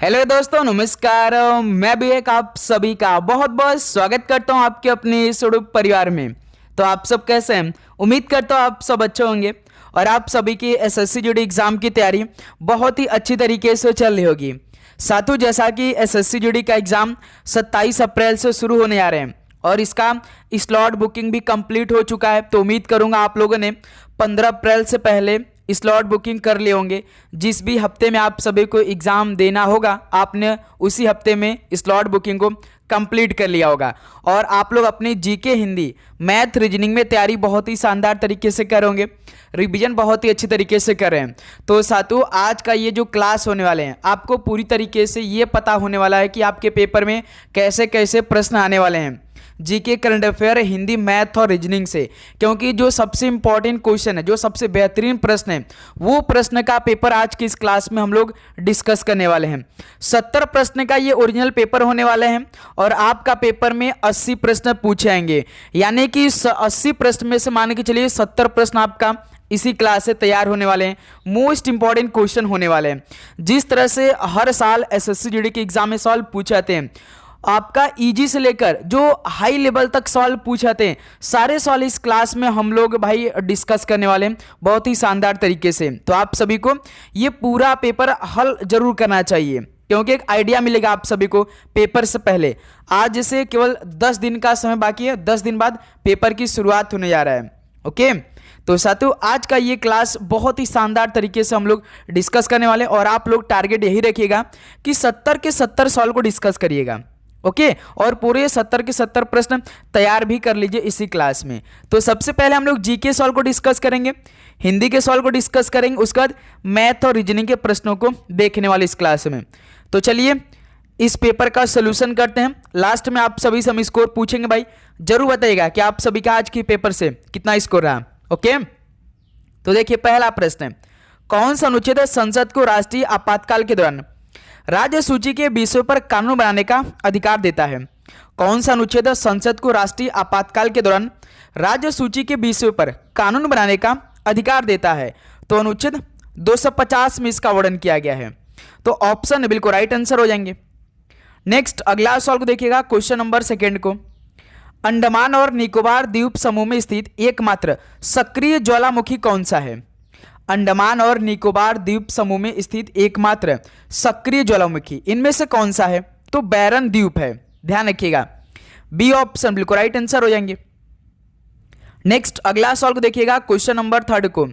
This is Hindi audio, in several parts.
हेलो दोस्तों, नमस्कार। मैं भी एक आप सभी का बहुत बहुत स्वागत करता हूं आपके अपने स्वरूप परिवार में। तो आप सब कैसे हैं? उम्मीद करता हूं आप सब अच्छे होंगे और आप सभी की एसएससी जीडी एग्जाम की तैयारी बहुत ही अच्छी तरीके से चल रही होगी। साथियों, जैसा कि एसएससी जीडी का एग्जाम 27 अप्रैल से शुरू होने आ रहे हैं और इसका स्लॉट बुकिंग भी कंप्लीट हो चुका है। तो उम्मीद करूंगा आप लोगों ने 15 अप्रैल से पहले स्लॉट बुकिंग कर लिए होंगे। जिस भी हफ्ते में आप सभी को एग्ज़ाम देना होगा, आपने उसी हफ्ते में स्लॉट बुकिंग को कंप्लीट कर लिया होगा और आप लोग अपनी जीके, हिंदी, मैथ, रीजनिंग में तैयारी बहुत ही शानदार तरीके से करोगे। रिवीजन बहुत ही अच्छी तरीके से कर रहे हैं। तो साथियों, आज का ये जो क्लास होने वाले हैं, आपको पूरी तरीके से ये पता होने वाला है कि आपके पेपर में कैसे कैसे प्रश्न आने वाले हैं GK, current affair, Hindi, math और रीजनिंग से। क्योंकि जो सबसे इंपॉर्टेंट क्वेश्चन है, जो सबसे बेहतरीन प्रश्न है, वो प्रश्न का पेपर आज की इस क्लास में हम लोग डिस्कस करने वाले हैं। 70 प्रश्न का ये ओरिजिनल पेपर होने वाले हैं और आपका पेपर में 80 प्रश्न पूछे जाएंगे। यानी कि 80 प्रश्न में से मान के चलिए 70 प्रश्न आपका इसी क्लास से तैयार होने वाले हैं। मोस्ट इंपॉर्टेंट क्वेश्चन होने वाले हैं। जिस तरह से हर साल एसएससी जीडी के एग्जाम में सवाल पूछे जाते हैं, आपका इजी से लेकर जो हाई लेवल तक सवाल पूछे जाते हैं, सारे सवाल इस क्लास में हम लोग भाई डिस्कस करने वाले हैं बहुत ही शानदार तरीके से। तो आप सभी को ये पूरा पेपर हल जरूर करना चाहिए, क्योंकि एक आइडिया मिलेगा आप सभी को पेपर से पहले। आज से केवल 10 दिन का समय बाकी है, 10 दिन बाद पेपर की शुरुआत होने जा रहा है। ओके, तो साथियों, आज का ये क्लास बहुत ही शानदार तरीके से हम लोग डिस्कस करने वाले और आप लोग टारगेट यही रखिएगा कि 70 के 70 सवाल को डिस्कस करिएगा। ओके, और पूरे 70 के 70 प्रश्न तैयार भी कर लीजिए इसी क्लास में। तो सबसे पहले हम लोग जीके सवाल को डिस्कस करेंगे, हिंदी के सवाल को डिस्कस करेंगे, उसके बाद मैथ और रीजनिंग के प्रश्नों को देखने वाले इस क्लास में। तो चलिए इस पेपर का सोल्यूशन करते हैं। लास्ट में आप सभी से हम स्कोर पूछेंगे, भाई जरूर बताइएगा कि आप सभी का आज के पेपर से कितना स्कोर रहा। ओके, तो देखिए पहला प्रश्न है, कौन सा अनुच्छेद संसद को राष्ट्रीय आपातकाल के दौरान राज्य सूची के विषयों पर कानून बनाने का अधिकार देता है? कौन सा अनुच्छेद संसद को राष्ट्रीय आपातकाल के दौरान राज्य सूची के विषयों पर कानून बनाने का अधिकार देता है? तो अनुच्छेद 250 में इसका वर्णन किया गया है। तो ऑप्शन बिल्कुल राइट आंसर हो जाएंगे। नेक्स्ट अगला सवाल को देखिएगा, क्वेश्चन नंबर 2 को, अंडमान और निकोबार द्वीप समूह में स्थित एकमात्र सक्रिय ज्वालामुखी कौन सा है? अंडमान और निकोबार द्वीप समूह में स्थित एकमात्र सक्रिय ज्वालामुखी इनमें से कौन सा है? तो बैरन द्वीप है, ध्यान रखिएगा। बी ऑप्शन बिल्कुल राइट आंसर हो जाएंगे। नेक्स्ट अगला सवाल को देखिएगा, क्वेश्चन नंबर 3 को,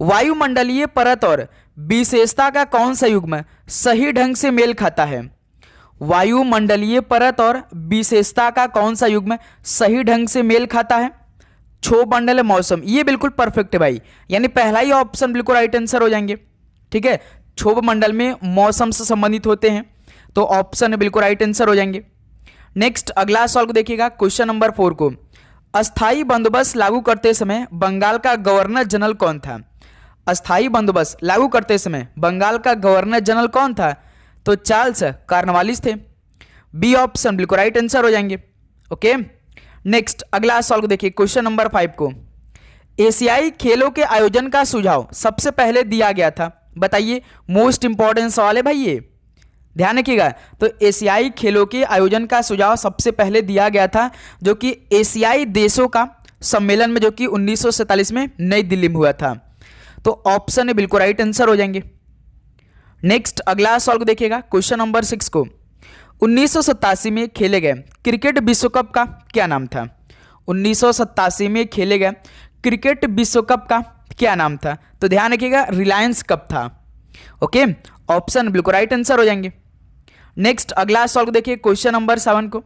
वायुमंडलीय परत और विशेषता का कौन सा युग्म सही ढंग से मेल खाता है? वायुमंडलीय परत और विशेषता का कौन सा युग्म सही ढंग से मेल खाता है? क्षोभमंडल मौसम, ये बिल्कुल परफेक्ट है भाई, यानी पहला ही ऑप्शन बिल्कुल राइट आंसर हो जाएंगे। ठीक है, क्षोभमंडल में मौसम से संबंधित होते हैं, तो ऑप्शन बिल्कुल राइट आंसर हो जाएंगे। नेक्स्ट अगला सवाल को देखिएगा, क्वेश्चन नंबर 4 को, अस्थाई बंदोबस्त लागू करते समय बंगाल का गवर्नर जनरल कौन था? अस्थाई बंदोबस्त लागू करते समय बंगाल का गवर्नर जनरल कौन था? तो चार्ल्स कॉर्नवालिस थे। बी ऑप्शन बिल्कुल राइट आंसर हो जाएंगे। ओके, नेक्स्ट अगला सवाल को देखिए, क्वेश्चन नंबर 5 को, एशियाई खेलों के आयोजन का सुझाव सबसे पहले दिया गया था? बताइए, मोस्ट इंपॉर्टेंट सवाल है भाई ये, ध्यान रखिएगा। तो एशियाई खेलों के आयोजन का सुझाव सबसे पहले दिया गया था, जो कि एशियाई देशों का सम्मेलन में, जो कि 1947 में नई दिल्ली में हुआ था। तो ऑप्शन है बिल्कुल राइट आंसर हो जाएंगे। नेक्स्ट अगला सवाल को देखिएगा, क्वेश्चन नंबर 6 को, 1987 में खेले गए क्रिकेट विश्व कप का क्या नाम था? 1987 में खेले गए क्रिकेट विश्व कप का क्या नाम था? तो ध्यान रखिएगा, रिलायंस कप था। ओके, ऑप्शन बिल्कुल राइट आंसर हो जाएंगे। नेक्स्ट अगला सवाल को देखिए, क्वेश्चन नंबर 7 को,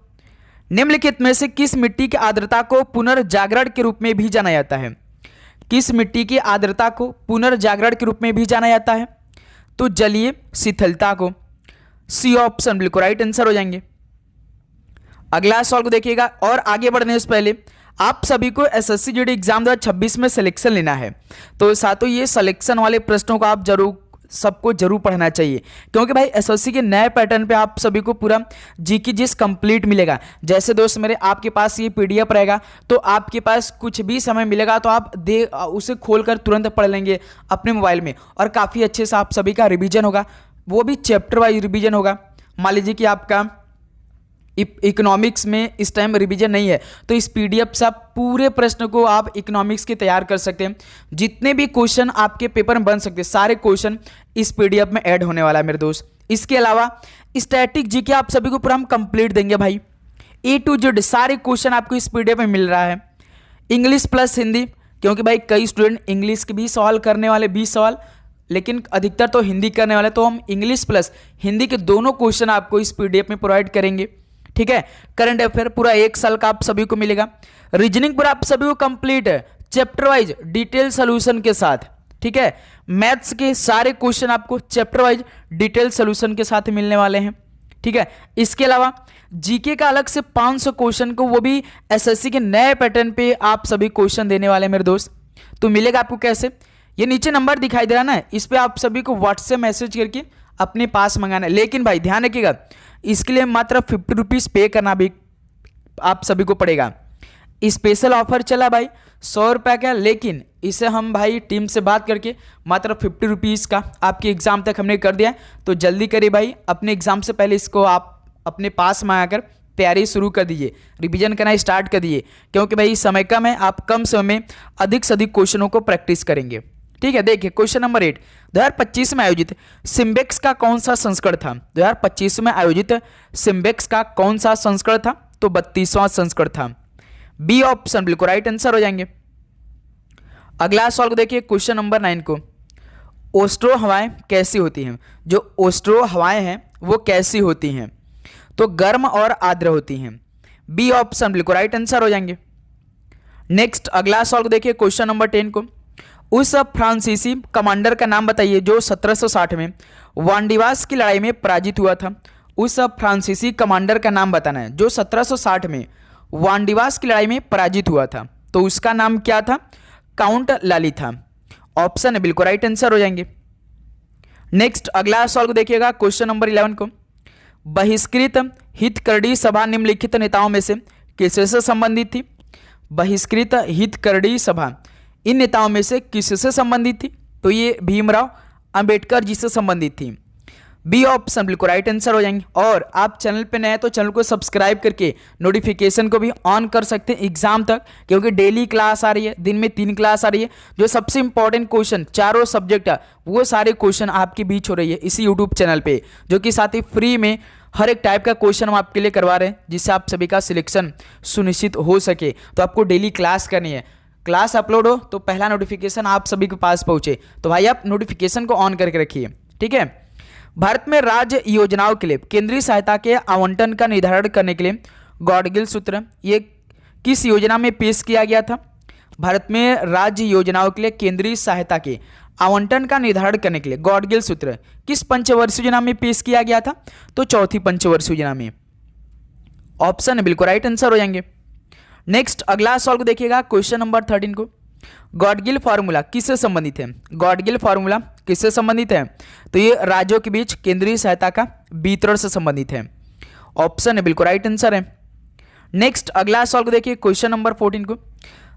निम्नलिखित में से किस मिट्टी की आर्द्रता को पुनर्जागरण के रूप में भी जाना जाता है? किस मिट्टी की आर्द्रता को पुनर्जागरण के रूप में भी जाना जाता है? तो जलीय शिथिलता को। सी ऑप्शन बिल्कुल राइट आंसर हो जाएंगे। अगला सवाल को देखिएगा, और आगे बढ़ने से पहले आप सभी को एसएससी जीडी एग्जाम 2026 में सिलेक्शन लेना है। तो साथों ये सिलेक्शन वाले प्रश्नों को आप जरूर सबको जरूर पढ़ना चाहिए, क्योंकि भाई एसएससी के नए पैटर्न पे आप सभी को पूरा जीके जिस कंप्लीट मिलेगा। जैसे दोस्त मेरे, आपके पास ये पीडीएफ रहेगा, तो आपके पास कुछ भी समय मिलेगा तो आप उसे खोलकर तुरंत पढ़ लेंगे अपने मोबाइल में, और काफ़ी अच्छे से आप सभी का रिवीजन होगा, वो भी चैप्टर वाइज रिवीजन होगा। मान लीजिए कि आपका इकोनॉमिक्स में इस टाइम रिवीजन नहीं है, तो इस पीडीएफ से आप पूरे प्रश्न को आप इकोनॉमिक्स के तैयार कर सकते हैं। जितने भी क्वेश्चन आपके पेपर में बन सकते हैं सारे क्वेश्चन इस पीडीएफ में ऐड होने वाला है मेरे दोस्त। इसके अलावा स्टैटिक जीके आप सभी को पूरा हम कंप्लीट देंगे भाई, ए टू जेड सारे क्वेश्चन आपको इस पीडीएफ में मिल रहा है। इंग्लिश प्लस हिंदी, क्योंकि भाई कई स्टूडेंट इंग्लिश के भी सवाल करने वाले 20 सवाल, लेकिन अधिकतर तो हिंदी करने वाले, तो हम इंग्लिश प्लस हिंदी के दोनों क्वेश्चन आपको इस पीडीएफ में प्रोवाइड करेंगे। ठीक है, करंट अफेयर पूरा 1 साल का आप सभी को मिलेगा। रीजनिंग पूरा आप सभी को कंप्लीट है चैप्टर वाइज डिटेल सोल्यूशन के साथ। ठीक है, मैथ्स के सारे क्वेश्चन आपको चैप्टर वाइज डिटेल सोल्यूशन के साथ मिलने वाले हैं। ठीक है, इसके अलावा जीके का अलग से 500 क्वेश्चन को, वो भी एसएससी के नए पैटर्न पे आप सभी क्वेश्चन देने वाले हैं मेरे दोस्त। तो मिलेगा आपको कैसे, ये नीचे नंबर दिखाई दे रहा है ना, इस पे आप सभी को व्हाट्सएप मैसेज करके अपने पास मंगाना है। लेकिन भाई ध्यान रखिएगा, इसके लिए मात्र 50 रुपीज़ पे करना भी आप सभी को पड़ेगा। स्पेशल ऑफर चला भाई 100 रुपये का, लेकिन इसे हम भाई टीम से बात करके मात्र 50 रुपीज़ का आपके एग्ज़ाम तक हमने कर दिया है। तो जल्दी करिए भाई, अपने एग्ज़ाम से पहले इसको आप अपने पास मंगाकर तैयारी शुरू कर दीजिए, रिवीजन करना स्टार्ट कर दीजिए, क्योंकि भाई समय कम है, आप कम समय में अधिक से अधिक क्वेश्चनों को प्रैक्टिस करेंगे। ठीक है, देखिए क्वेश्चन नंबर 8, 2025 में आयोजित सिम्बेक्स का कौन सा संस्करण था? 2025 में आयोजित सिम्बेक्स का कौन सा संस्करण था? तो 32वां संस्करण था। बी ऑप्शन बिल्कुल राइट आंसर हो जाएंगे। अगला सवाल देखिए क्वेश्चन नंबर 9 को, ओस्ट्रो हवाएं कैसी होती हैं? जो ओस्ट्रो हवाएं हैं वो कैसी होती हैं? तो गर्म और आर्द्र होती हैं। बी ऑप्शन बिल्कुल राइट आंसर हो जाएंगे। नेक्स्ट अगला सवाल देखिए क्वेश्चन नंबर 10 को, उस फ्रांसीसी कमांडर का नाम बताइए जो 1760 में वांडीवास की लड़ाई में पराजित हुआ था। उस फ्रांसीसी कमांडर का नाम बताना है जो 1760 में वांडीवास की लड़ाई में पराजित हुआ था। तो उसका नाम क्या था? काउंट लाली था। ऑप्शन है बिल्कुल राइट आंसर हो जाएंगे। नेक्स्ट अगला सवाल को देखिएगा क्वेश्चन नंबर 11 को, बहिष्कृत हितकरणी सभा निम्नलिखित नेताओं में से किससे संबंधित थी? बहिष्कृत हितकरणी सभा इन नेताओं में से किससे संबंधित थी? तो ये भीमराव अंबेडकर जी से संबंधित थी। बी ऑप्शन बिल्कुल राइट आंसर हो जाएंगे। और आप चैनल पे नए हैं तो चैनल को सब्सक्राइब करके नोटिफिकेशन को भी ऑन कर सकते हैं एग्जाम तक, क्योंकि डेली क्लास आ रही है, दिन में 3 क्लास आ रही है। जो सबसे इंपॉर्टेंट क्वेश्चन चारों सब्जेक्ट है वो सारे क्वेश्चन आपके बीच हो रही है इसी यूट्यूब चैनल पे, जो कि साथ ही फ्री में हर एक टाइप का क्वेश्चन हम आपके लिए करवा रहे हैं, जिससे आप सभी का सिलेक्शन सुनिश्चित हो सके। तो आपको डेली क्लास करनी है, क्लास अपलोड हो तो पहला नोटिफिकेशन आप सभी के पास पहुंचे। तो भाई आप नोटिफिकेशन को ऑन करके रखिए। ठीक है, भारत में राज्य योजनाओं के लिए केंद्रीय सहायता के आवंटन का निर्धारण करने के लिए गॉडगिल सूत्र ये किस योजना में पेश किया गया था? भारत में राज्य योजनाओं के लिए केंद्रीय सहायता के आवंटन का निर्धारण करने के लिए गॉडगिल सूत्र किस पंचवर्षीय योजना में पेश किया गया था? तो चौथी पंचवर्षीय योजना में। ऑप्शन बिल्कुल राइट आंसर हो जाएंगे। नेक्स्ट अगला सवाल को देखिएगा क्वेश्चन नंबर 13 को, गॉडगिल फार्मूला किससे संबंधित है? गॉडगिल फार्मूला किससे संबंधित है? तो ये राज्यों के बीच केंद्रीय सहायता का वितरण से संबंधित है। ऑप्शन बिल्कुल राइट आंसर है। नेक्स्ट अगला सवाल को देखिए क्वेश्चन नंबर 14 को,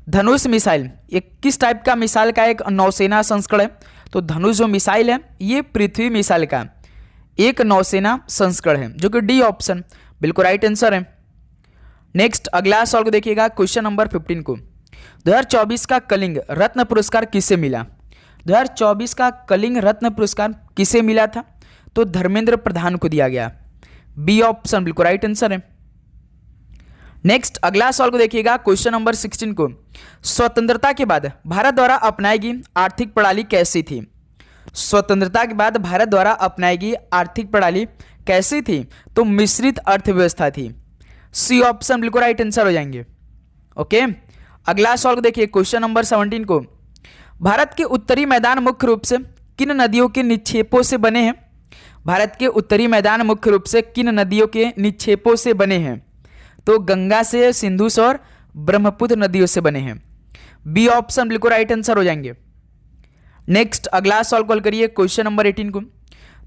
धनुष मिसाइल ये किस टाइप का मिसाइल का एक नौसेना संस्करण है? तो धनुष जो मिसाइल है ये पृथ्वी मिसाइल का एक नौसेना संस्करण है, जो कि डी ऑप्शन बिल्कुल राइट आंसर है। नेक्स्ट अगला सवाल को देखिएगा क्वेश्चन नंबर 15 को, 2024 का कलिंग रत्न पुरस्कार किसे मिला? 2024 का कलिंग रत्न पुरस्कार किसे मिला था? तो धर्मेंद्र प्रधान को दिया गया। बी ऑप्शन बिल्कुल राइट आंसर है। नेक्स्ट अगला सवाल को देखिएगा क्वेश्चन नंबर 16 को, स्वतंत्रता के बाद भारत द्वारा अपनाई गई आर्थिक प्रणाली कैसी थी? स्वतंत्रता के बाद भारत द्वारा अपनाई गई आर्थिक प्रणाली कैसी थी? तो मिश्रित अर्थव्यवस्था थी। सी ऑप्शन बिल्कुल राइट आंसर हो जाएंगे। ओके, अगला सवाल को देखिए क्वेश्चन नंबर 17 को, भारत के उत्तरी मैदान मुख्य रूप से किन नदियों के निक्षेपों से बने हैं? भारत के उत्तरी मैदान मुख्य रूप से किन नदियों के निक्षेपों से बने हैं? तो गंगा से, सिंधु से और ब्रह्मपुत्र नदियों से बने हैं। बी ऑप्शन बिल्कुल राइट आंसर हो जाएंगे। नेक्स्ट अगला सवाल कॉल करिए क्वेश्चन नंबर 18 को,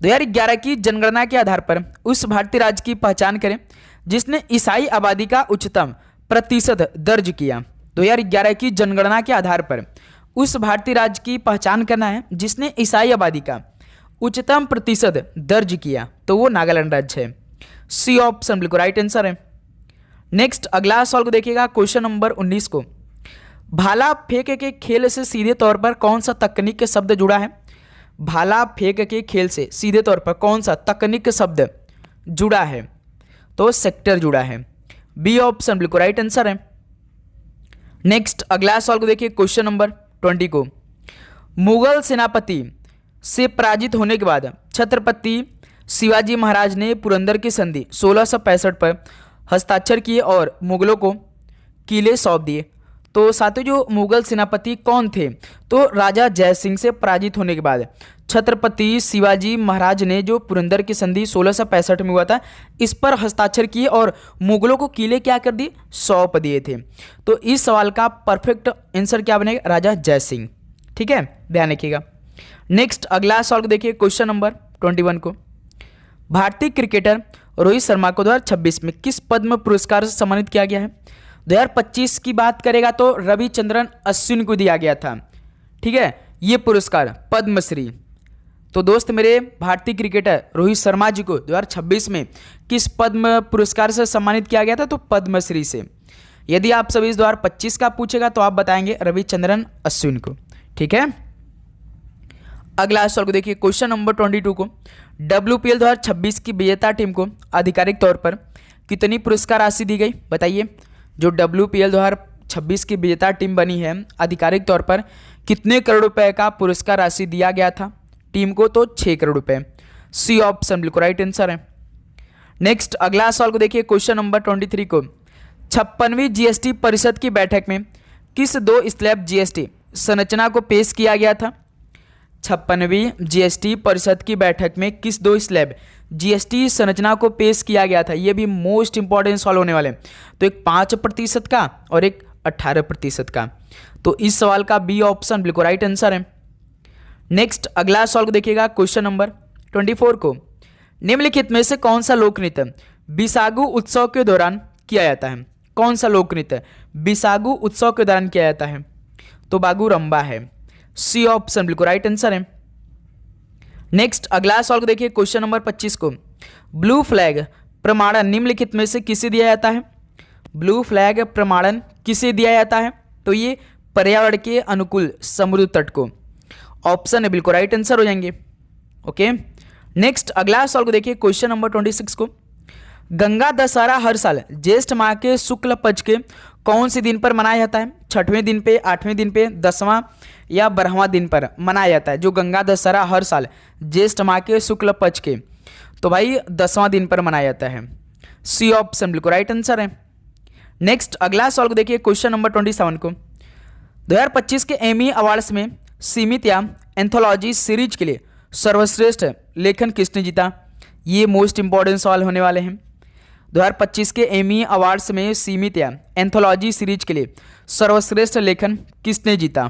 2011 की जनगणना के आधार पर उस भारतीय राज्य की पहचान करें जिसने ईसाई आबादी का उच्चतम प्रतिशत दर्ज किया। 2011 की जनगणना के आधार पर उस भारतीय राज्य की पहचान करना है जिसने ईसाई आबादी का उच्चतम प्रतिशत दर्ज किया, तो वो नागालैंड राज्य है। सी ऑप्शन बिल्कुल राइट आंसर है। नेक्स्ट अगला सवाल को देखिएगा, क्वेश्चन नंबर 19 को। भाला फेंक के खेल से सीधे तौर पर कौन सा तकनीक के शब्द जुड़ा है? भाला फेंक के खेल से सीधे तौर पर कौन सा तकनीक के शब्द जुड़ा है? तो सेक्टर जुड़ा है। बी ऑप्शन बिल्कुल राइट आंसर है। नेक्स्ट अगला सवाल को देखिए, क्वेश्चन नंबर 20 को। मुगल सेनापति से पराजित होने के बाद छत्रपति शिवाजी महाराज ने पुरंदर की संधि 1665 पर हस्ताक्षर किए और मुगलों को किले सौंप दिए। तो साथियों, जो मुगल सेनापति कौन थे? तो राजा जय सिंह से पराजित होने के बाद छत्रपति शिवाजी महाराज ने जो पुरंदर की संधि 1665 में हुआ था, इस पर हस्ताक्षर किए और मुगलों को किले क्या कर दिए? सौंप दिए थे। तो इस सवाल का परफेक्ट आंसर क्या बनेगा? राजा जय सिंह। ठीक है, ध्यान रखिएगा। नेक्स्ट अगला सवाल को देखिए, क्वेश्चन नंबर 21 को। भारतीय क्रिकेटर रोहित शर्मा को 2026 में किस पद्म पुरस्कार से सम्मानित किया गया है? 2025 की बात करेगा तो रविचंद्रन अश्विन को दिया गया था। ठीक है, ये पुरस्कार पद्मश्री। तो दोस्त मेरे, भारतीय क्रिकेटर रोहित शर्मा जी को 2026 में किस पद्म पुरस्कार से सम्मानित किया गया था? तो पद्मश्री से। यदि आप सभी 2025 का पूछेगा तो आप बताएंगे रविचंद्रन अश्विन को। ठीक है, अगला सवाल को देखिए, क्वेश्चन नंबर 22 को। WPL 2026 की विजेता टीम को आधिकारिक तौर पर कितनी पुरस्कार राशि दी गई? बताइए। जो WPL 2026 की विजेता टीम बनी है, आधिकारिक तौर पर कितने करोड़ रुपए का पुरस्कार राशि दिया गया था टीम को? तो 6 करोड़ रुपए। सी ऑप्शन बिल्कुल राइट आंसर है। नेक्स्ट अगला सवाल को देखिए, क्वेश्चन नंबर 23 को। 56वीं GST परिषद की बैठक में किस 2 स्लैब GST संरचना को पेश किया गया था? 56वीं GST परिषद की बैठक में किस 2 स्लैब GST संरचना को पेश किया गया था? ये भी मोस्ट इंपॉर्टेंट सवाल होने वाले। तो एक 5% का और एक 18% का। तो इस सवाल का बी ऑप्शन बिल्कुल राइट आंसर है। नेक्स्ट अगला सवाल को देखिएगा, क्वेश्चन नंबर 24 को। निम्नलिखित में से कौन सा लोक नृत्य बिसागु उत्सव के दौरान किया जाता है? कौन सा लोक नृत्य बिसागु उत्सव के दौरान किया जाता है? तो बागुरम्बा है। सी ऑप्शन बिल्कुल राइट आंसर है। नेक्स्ट अगला सवाल को देखिए, क्वेश्चन नंबर 25 को। ब्लू फ्लैग प्रमाणन निम्नलिखित में से किसे दिया जाता है? ब्लू फ्लैग प्रमाणन किसे दिया जाता है? तो ये पर्यावरण के अनुकूल समुद्र तट को। ऑप्शन है बिल्कुल राइट आंसर हो जाएंगे। ओके, नेक्स्ट अगला सवाल को देखिए, क्वेश्चन नंबर 26 को। गंगा दशहरा हर साल ज्येष्ठ माह के शुक्ल पक्ष के कौन से दिन पर मनाया जाता है? 6वें दिन पे, 8वें दिन पे, 10वां या 12वां दिन पर मनाया जाता है जो गंगा दशहरा हर साल ज्येष्ठ माह के शुक्ल पक्ष के? तो भाई 10वां दिन पर मनाया जाता है। सी ऑप्शन बिल्कुल राइट आंसर है। नेक्स्ट अगला सवाल को देखिए, क्वेश्चन नंबर 27 को। 2025 के एमी अवार्ड्स में सीमित या एंथोलॉजी सीरीज के लिए सर्वश्रेष्ठ लेखन किसने जीता? ये मोस्ट इंपॉर्टेंट सवाल होने वाले हैं। 2025 के एमी अवार्ड्स में सीमित या एंथोलॉजी सीरीज के लिए सर्वश्रेष्ठ लेखन किसने जीता?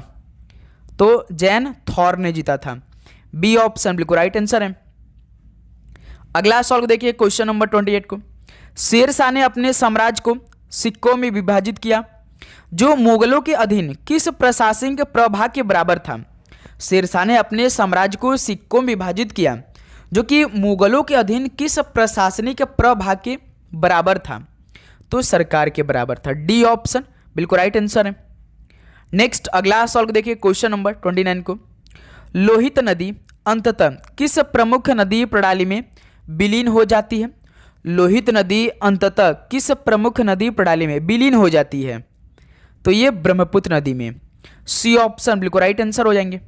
तो जैन थॉर ने जीता था। बी ऑप्शन बिल्कुल राइट आंसर है। अगला सवाल को देखिए, क्वेश्चन नंबर 28 को। शेरशाह ने अपने साम्राज्य को सिक्कों में विभाजित किया जो मुगलों के अधीन किस प्रशासनिक प्रभाग के बराबर था? शेरशाह ने अपने साम्राज्य को सिक्कों में विभाजित किया जो कि मुगलों के अधीन किस प्रशासनिक प्रभाग के बराबर था? तो सरकार के बराबर था। डी ऑप्शन बिल्कुल राइट आंसर है। नेक्स्ट अगला सवाल को देखिए, क्वेश्चन नंबर 29 को। लोहित नदी अंततः किस प्रमुख नदी प्रणाली में विलीन हो जाती है? लोहित नदी अंततः किस प्रमुख नदी प्रणाली में विलीन हो जाती है? तो ये ब्रह्मपुत्र नदी में। सी ऑप्शन बिल्कुल राइट आंसर हो जाएंगे।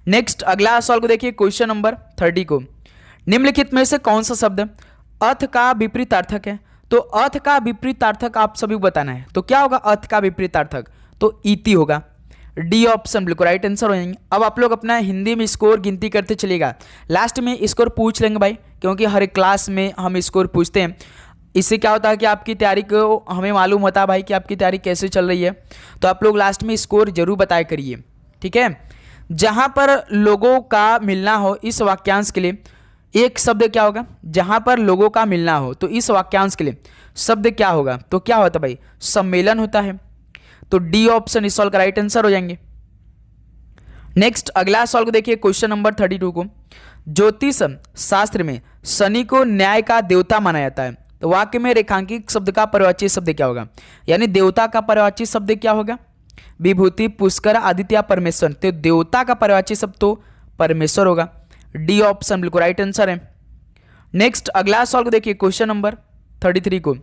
नेक्स्ट अगला सवाल को देखिए, क्वेश्चन नंबर 30 को। निम्नलिखित में से कौन सा शब्द अर्थ का विपरीतार्थक है? तो अर्थ का विपरीतार्थक आप सभी को बताना है। तो क्या होगा अर्थ का विपरीतार्थक? तो इति होगा। डी ऑप्शन बिल्कुल राइट आंसर हो जाएंगे। अब आप लोग अपना हिंदी में स्कोर गिनती करते चलिएगा। लास्ट में स्कोर पूछ लेंगे भाई, क्योंकि हर एक क्लास में हम स्कोर पूछते हैं। इससे क्या होता है कि आपकी तैयारी को हमें मालूम होता है भाई कि आपकी तैयारी कैसे चल रही है। तो आप लोग लास्ट में स्कोर जरूर बताया करिए, ठीक है। जहाँ पर लोगों का मिलना हो, इस वाक्यांश के लिए एक शब्द क्या होगा? जहाँ पर लोगों का मिलना हो, तो इस वाक्यांश के लिए शब्द क्या होगा? तो क्या होता है भाई? सम्मेलन होता है। तो डी ऑप्शन इस सवाल का राइट आंसर हो जाएंगे। नेक्स्ट अगला सवाल को देखिए, क्वेश्चन नंबर 32 को। ज्योतिष शास्त्र में शनि को न्याय का देवता माना जाता है, तो वाक्य में रेखांकित शब्द का पर्यायवाची शब्द क्या होगा? यानी देवता का पर्यायवाची शब्द क्या होगा? विभूति, पुष्कर, आदित्य, परमेश्वर। तो देवता का पर्यायवाची शब्द तो परमेश्वर होगा। डी ऑप्शन बिल्कुल राइट आंसर है। नेक्स्ट अगला सवाल को देखिए, क्वेश्चन नंबर 33 को।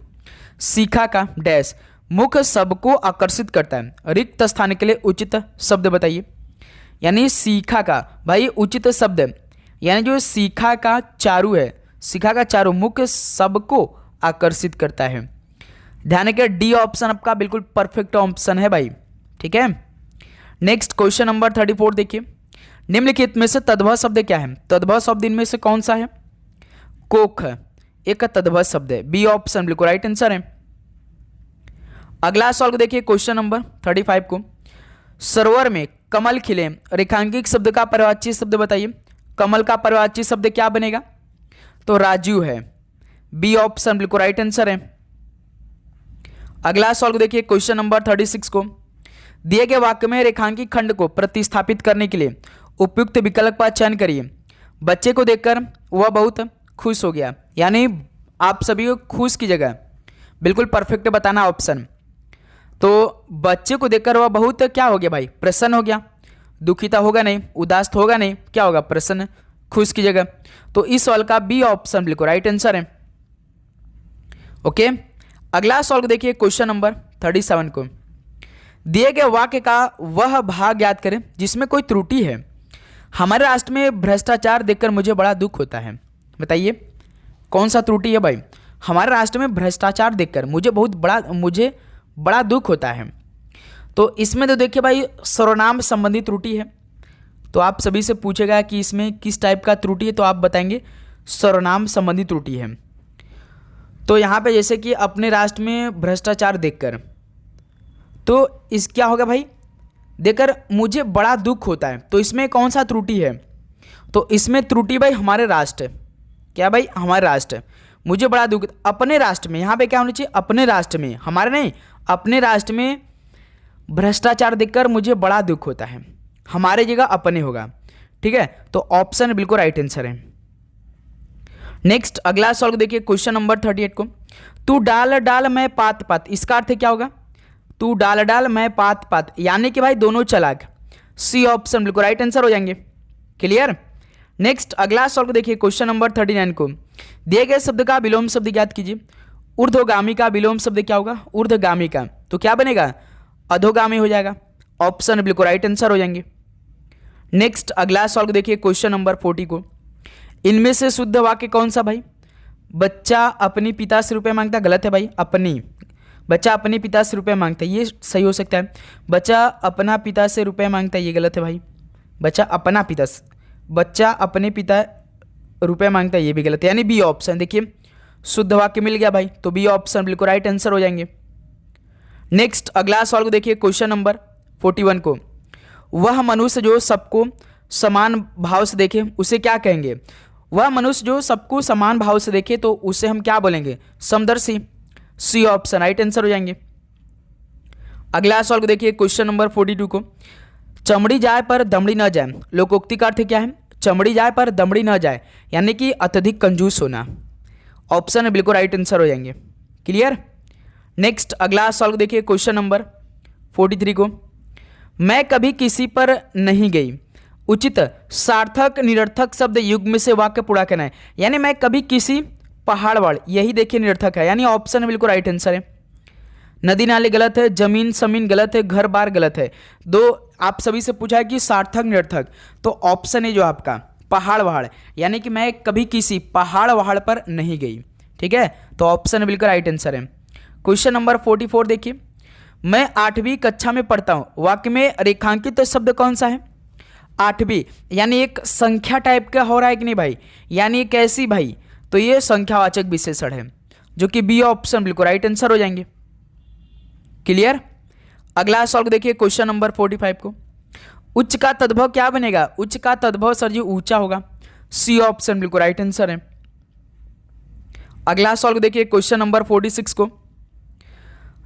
शिखा का डैश मुख सबको आकर्षित करता है, रिक्त स्थान के लिए उचित शब्द बताइए। यानी शिखा का भाई उचित शब्द, यानी जो शिखा का चारु है, शिखा का चारु मुख सबको आकर्षित करता है। ध्यान रखिए डी ऑप्शन आपका बिल्कुल परफेक्ट ऑप्शन है भाई, ठीक है। नेक्स्ट क्वेश्चन नंबर 34 देखिए, निम्नलिखित में से तद्भव शब्द क्या है? तद्भव शब्द इनमें से कौन सा है? कोख एक तद्भव शब्द है, बी ऑप्शन बिल्कुल राइट आंसर है। अगला सवाल को देखिए, क्वेश्चन नंबर 35 को। सरोवर में कमल खिले, रेखांकित शब्द का पर्यायवाची शब्द बताइए। कमल का पर्यायवाची शब्द क्या बनेगा? तो राजू है, बी ऑप्शन बिल्कुल राइट आंसर है। अगला सवाल को देखिए, क्वेश्चन नंबर 36 को। दिए गए वाक्य में रेखांकित खंड को प्रतिस्थापित करने के लिए उपयुक्त विकल्प का चयन करिए। बच्चे को देखकर वह बहुत खुश हो गया, यानी आप सभी को खुश की जगह बिल्कुल परफेक्ट बताना ऑप्शन। तो बच्चे को देखकर वह बहुत क्या हो गया भाई? प्रसन्न हो गया। दुखिता होगा नहीं, उदास होगा नहीं, क्या होगा? प्रसन्न, खुश की जगह। तो इस सवाल का बी ऑप्शन बिल्कुल राइट आंसर है। ओके, अगला सवाल को देखिए, क्वेश्चन नंबर 37 को। दिए गए वाक्य का वह भाग ज्ञात करें जिसमें कोई त्रुटि है। हमारे राष्ट्र में भ्रष्टाचार देखकर मुझे बड़ा दुख होता है। बताइए कौन सा त्रुटि है भाई? हमारे राष्ट्र में भ्रष्टाचार देखकर मुझे बड़ा दुख होता है। तो इसमें तो देखिए भाई सर्वनाम संबंधी त्रुटि है। तो आप सभी से पूछेगा कि इसमें किस टाइप का त्रुटि है, तो आप बताएंगे सर्वनाम संबंधी त्रुटि है। तो यहाँ पे जैसे कि अपने राष्ट्र में भ्रष्टाचार देखकर, तो इस क्या होगा भाई? देखकर मुझे बड़ा दुख होता है, तो इसमें कौन सा त्रुटि है? तो इसमें त्रुटि भाई हमारे राष्ट्र, क्या भाई? हमारे राष्ट्र मुझे बड़ा दुख, अपने राष्ट्र में, यहाँ पे क्या होना चाहिए? अपने राष्ट्र में, हमारे नहीं, अपने राष्ट्र में भ्रष्टाचार देखकर मुझे बड़ा दुख होता है। हमारे जगह अपने होगा, ठीक है। तो ऑप्शन बिल्कुल राइट आंसर है। नेक्स्ट अगला सवाल को देखिए, क्वेश्चन नंबर 38 को। तू डाल डाल मैं पात पात, इसका अर्थ क्या होगा? तू डाल डाल मैं पात पात, यानी कि भाई दोनों चालाक। सी ऑप्शन बिल्कुल राइट आंसर हो जाएंगे। क्लियर। नेक्स्ट अगला सवाल को देखिए, क्वेश्चन नंबर 39 को। दिए गए शब्द का विलोम शब्द ज्ञात कीजिए। ऊर्ध्वगामी का विलोम शब्द क्या होगा? ऊर्ध्वगामी का तो क्या बनेगा? अधोगामी हो जाएगा। ऑप्शन बिल्कुल राइट आंसर हो जाएंगे। नेक्स्ट अगला सवाल को देखिए, क्वेश्चन नंबर 40 को। इनमें से शुद्ध वाक्य कौन सा भाई? बच्चा अपनी पिता से रुपये मांगता, गलत है भाई। बच्चा अपने पिता से रुपये मांगता है, ये सही हो सकता है। बच्चा अपना पिता से रुपये मांगता है, ये गलत है भाई। बच्चा अपने पिता रुपये मांगता है, ये भी गलत है। यानी बी ऑप्शन, देखिए शुद्ध वाक्य मिल गया भाई, तो बी ऑप्शन बिल्कुल राइट आंसर हो जाएंगे। नेक्स्ट अगला सवाल को देखिए, क्वेश्चन नंबर 41 को। वह मनुष्य जो सबको समान भाव से देखे उसे क्या कहेंगे? वह मनुष्य जो सबको समान भाव से देखे तो उसे हम क्या बोलेंगे? समदर्शी। सी ऑप्शन राइट आंसर हो जाएंगे। अगला सवाल को देखिए, क्वेश्चन नंबर 42 को। चमड़ी जाए पर दमड़ी न जाए, लोकोक्ति का अर्थ क्या है? चमड़ी जाए पर दमड़ी न जाए, यानी कि अत्यधिक कंजूस होना। ऑप्शन बिल्कुल राइट आंसर हो जाएंगे। क्लियर। नेक्स्ट अगला सवाल को देखिए, क्वेश्चन नंबर 43 को। मैं कभी किसी पर नहीं गई, उचित सार्थक निरर्थक शब्द युग में से वाक्य पूरा करना है। यानी मैं कभी किसी पहाड़ वाड़, यही देखिए निरर्थक है, यानी ऑप्शन बिल्कुल राइट आंसर है। नदी नाले गलत है, जमीन समीन गलत है, घर बार गलत है। दो आप सभी से पूछा है कि सार्थक निरर्थक, तो ऑप्शन है जो आपका पहाड़ वहाड़, यानी कि मैं कभी किसी पहाड़ वहाड़ पर नहीं गई, ठीक है। तो ऑप्शन बिल्कुल राइट आंसर है। क्वेश्चन नंबर 44 देखिए, मैं 8वीं कक्षा में पढ़ता हूँ, वाक्य में रेखांकित तो शब्द कौन सा है? 8वीं, यानी एक संख्या टाइप का हो रहा है कि नहीं भाई? यानी कैसी भाई? तो ये संख्यावाचक विशेषण है, जो कि बी ऑप्शन बिल्कुल राइट आंसर हो जाएंगे। क्लियर। अगला सवाल को देखिए, क्वेश्चन नंबर 45 को। उच्च का तद्भव क्या बनेगा? उच्च का तद्भव सर जी ऊंचा होगा। सी ऑप्शन बिल्कुल राइट आंसर है। अगला सवाल को देखिए, क्वेश्चन नंबर 46 को।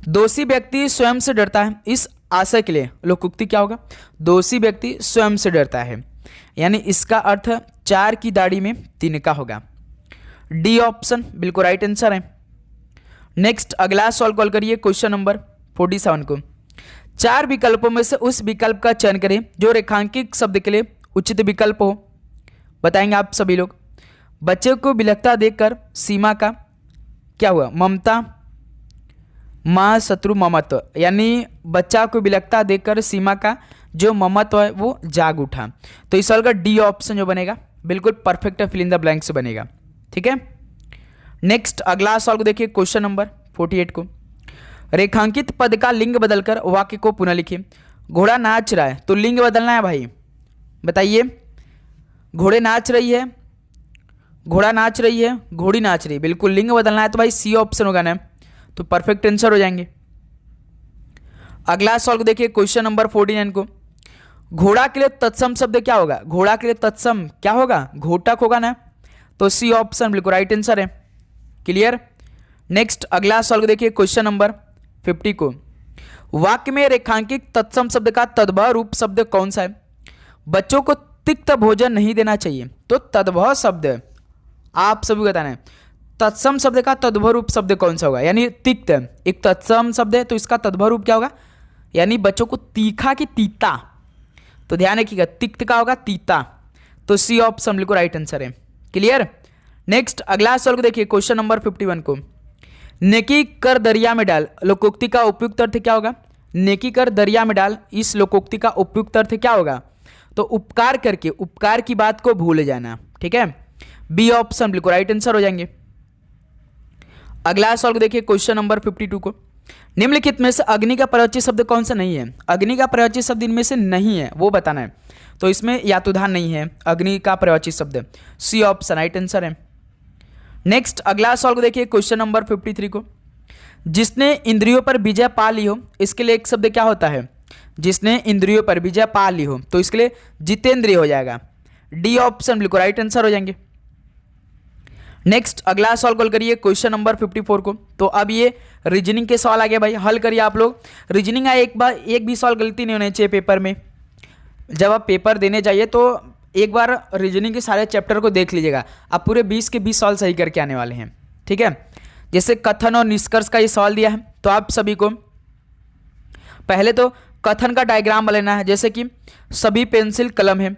दोषी व्यक्ति स्वयं से डरता है, इस आशय के लिए लोकोक्ति क्या होगा? दोषी व्यक्ति स्वयं से डरता है, यानी इसका अर्थ 4 की दाढ़ी में तिनका होगा। डी ऑप्शन बिल्कुल राइट आंसर है। नेक्स्ट अगला सॉल्व कॉल करिए क्वेश्चन नंबर 47 को। 4 विकल्पों में से उस विकल्प का चयन करें जो रेखांकित शब्द के लिए उचित विकल्प हो। बताएंगे आप सभी लोग। बच्चे को विलक्षणता देखकर सीमा का क्या हुआ? ममता, मां, शत्रु, ममत्व, यानी बच्चा को विलक्षणता देखकर सीमा का जो ममत्व है वो जाग उठा। तो इस सवाल का डी ऑप्शन जो बनेगा बिल्कुल perfect fill in the blanks बनेगा। ठीक है, नेक्स्ट अगला सवाल को देखिए क्वेश्चन नंबर 48 को। रेखांकित पद का लिंग बदलकर वाक्य को पुनः लिखिए। घोड़ा नाच रहा है तो लिंग बदलना है भाई, बताइए। घोड़े नाच रही है, घोड़ा नाच रही है, घोड़ी नाच रही है, बिल्कुल लिंग बदलना है तो भाई सी ऑप्शन होगा ना, तो परफेक्ट आंसर हो जाएंगे। अगला सवाल को देखिए क्वेश्चन नंबर 49 को। घोड़ा के लिए तत्सम शब्द क्या होगा? घोड़ा के लिए तत्सम क्या होगा? घोटक होगा ना, तो सी ऑप्शन बिल्कुल राइट आंसर है। क्लियर। नेक्स्ट अगला सवाल को देखिए क्वेश्चन नंबर 50 को। वाक्य में रेखांकित तत्सम शब्द का तद्भव रूप शब्द कौन सा है? बच्चों को तिक्त भोजन नहीं देना चाहिए, तो तद्भव शब्द आप सभी बताना है। तत्सम शब्द का तद्भव रूप शब्द कौन सा होगा? यानी तिक्त एक तत्सम शब्द है तो इसका तद्भव रूप क्या होगा? यानी बच्चों को तीखा की तीता, तो ध्यान रखिएगा तिक्त का होगा तीता, तो सी ऑप्शन बिल्कुल राइट आंसर है। क्लियर। नेक्स्ट अगला सवाल को देखिए क्वेश्चन नंबर 51 को। नेकी कर दरिया में डाल लोकोक्ति का उपयुक्त अर्थ क्या होगा? नेकी कर दरिया में डाल, इस लोकोक्ति का उपयुक्त अर्थ क्या होगा? तो उपकार करके उपकार की बात को भूल जाना। ठीक है, बी ऑप्शन बिल्कुल राइट आंसर हो जाएंगे। अगला सवाल को देखिए क्वेश्चन नंबर 52 को। निम्नलिखित में से अग्नि का प्रयोज्य शब्द कौन सा नहीं है? अग्नि का प्रयोज्य शब्द इनमें से नहीं है, वो बताना है। तो इसमें यातुधान नहीं है अग्नि का प्रयोज्य शब्द, सी ऑप्शन राइट आंसर है। नेक्स्ट अगला सवाल को देखिए क्वेश्चन नंबर 53 को। जिसने इंद्रियों पर विजय पा ली हो, इसके लिए एक शब्द क्या होता है? जिसने इंद्रियों पर विजय पा ली हो, तो इसके लिए जितेंद्रिय हो जाएगा। डी ऑप्शन बिल्कुल राइट आंसर हो जाएंगे। नेक्स्ट अगला सवाल कॉल करिए क्वेश्चन नंबर 54 को। तो अब ये रीजनिंग के सवाल आ गए भाई, हल करिए आप लोग। रीजनिंग आए एक बार एक भी सवाल गलती नहीं होना चाहिए पेपर में। जब आप पेपर देने जाइए तो एक बार रीजनिंग के सारे चैप्टर को देख लीजिएगा, आप पूरे 20 के 20 सवाल सही करके आने वाले हैं। ठीक है, जैसे कथन और निष्कर्ष का ये सवाल दिया है, तो आप सभी को पहले तो कथन का डायग्राम लेना है। जैसे कि सभी पेंसिल कलम है,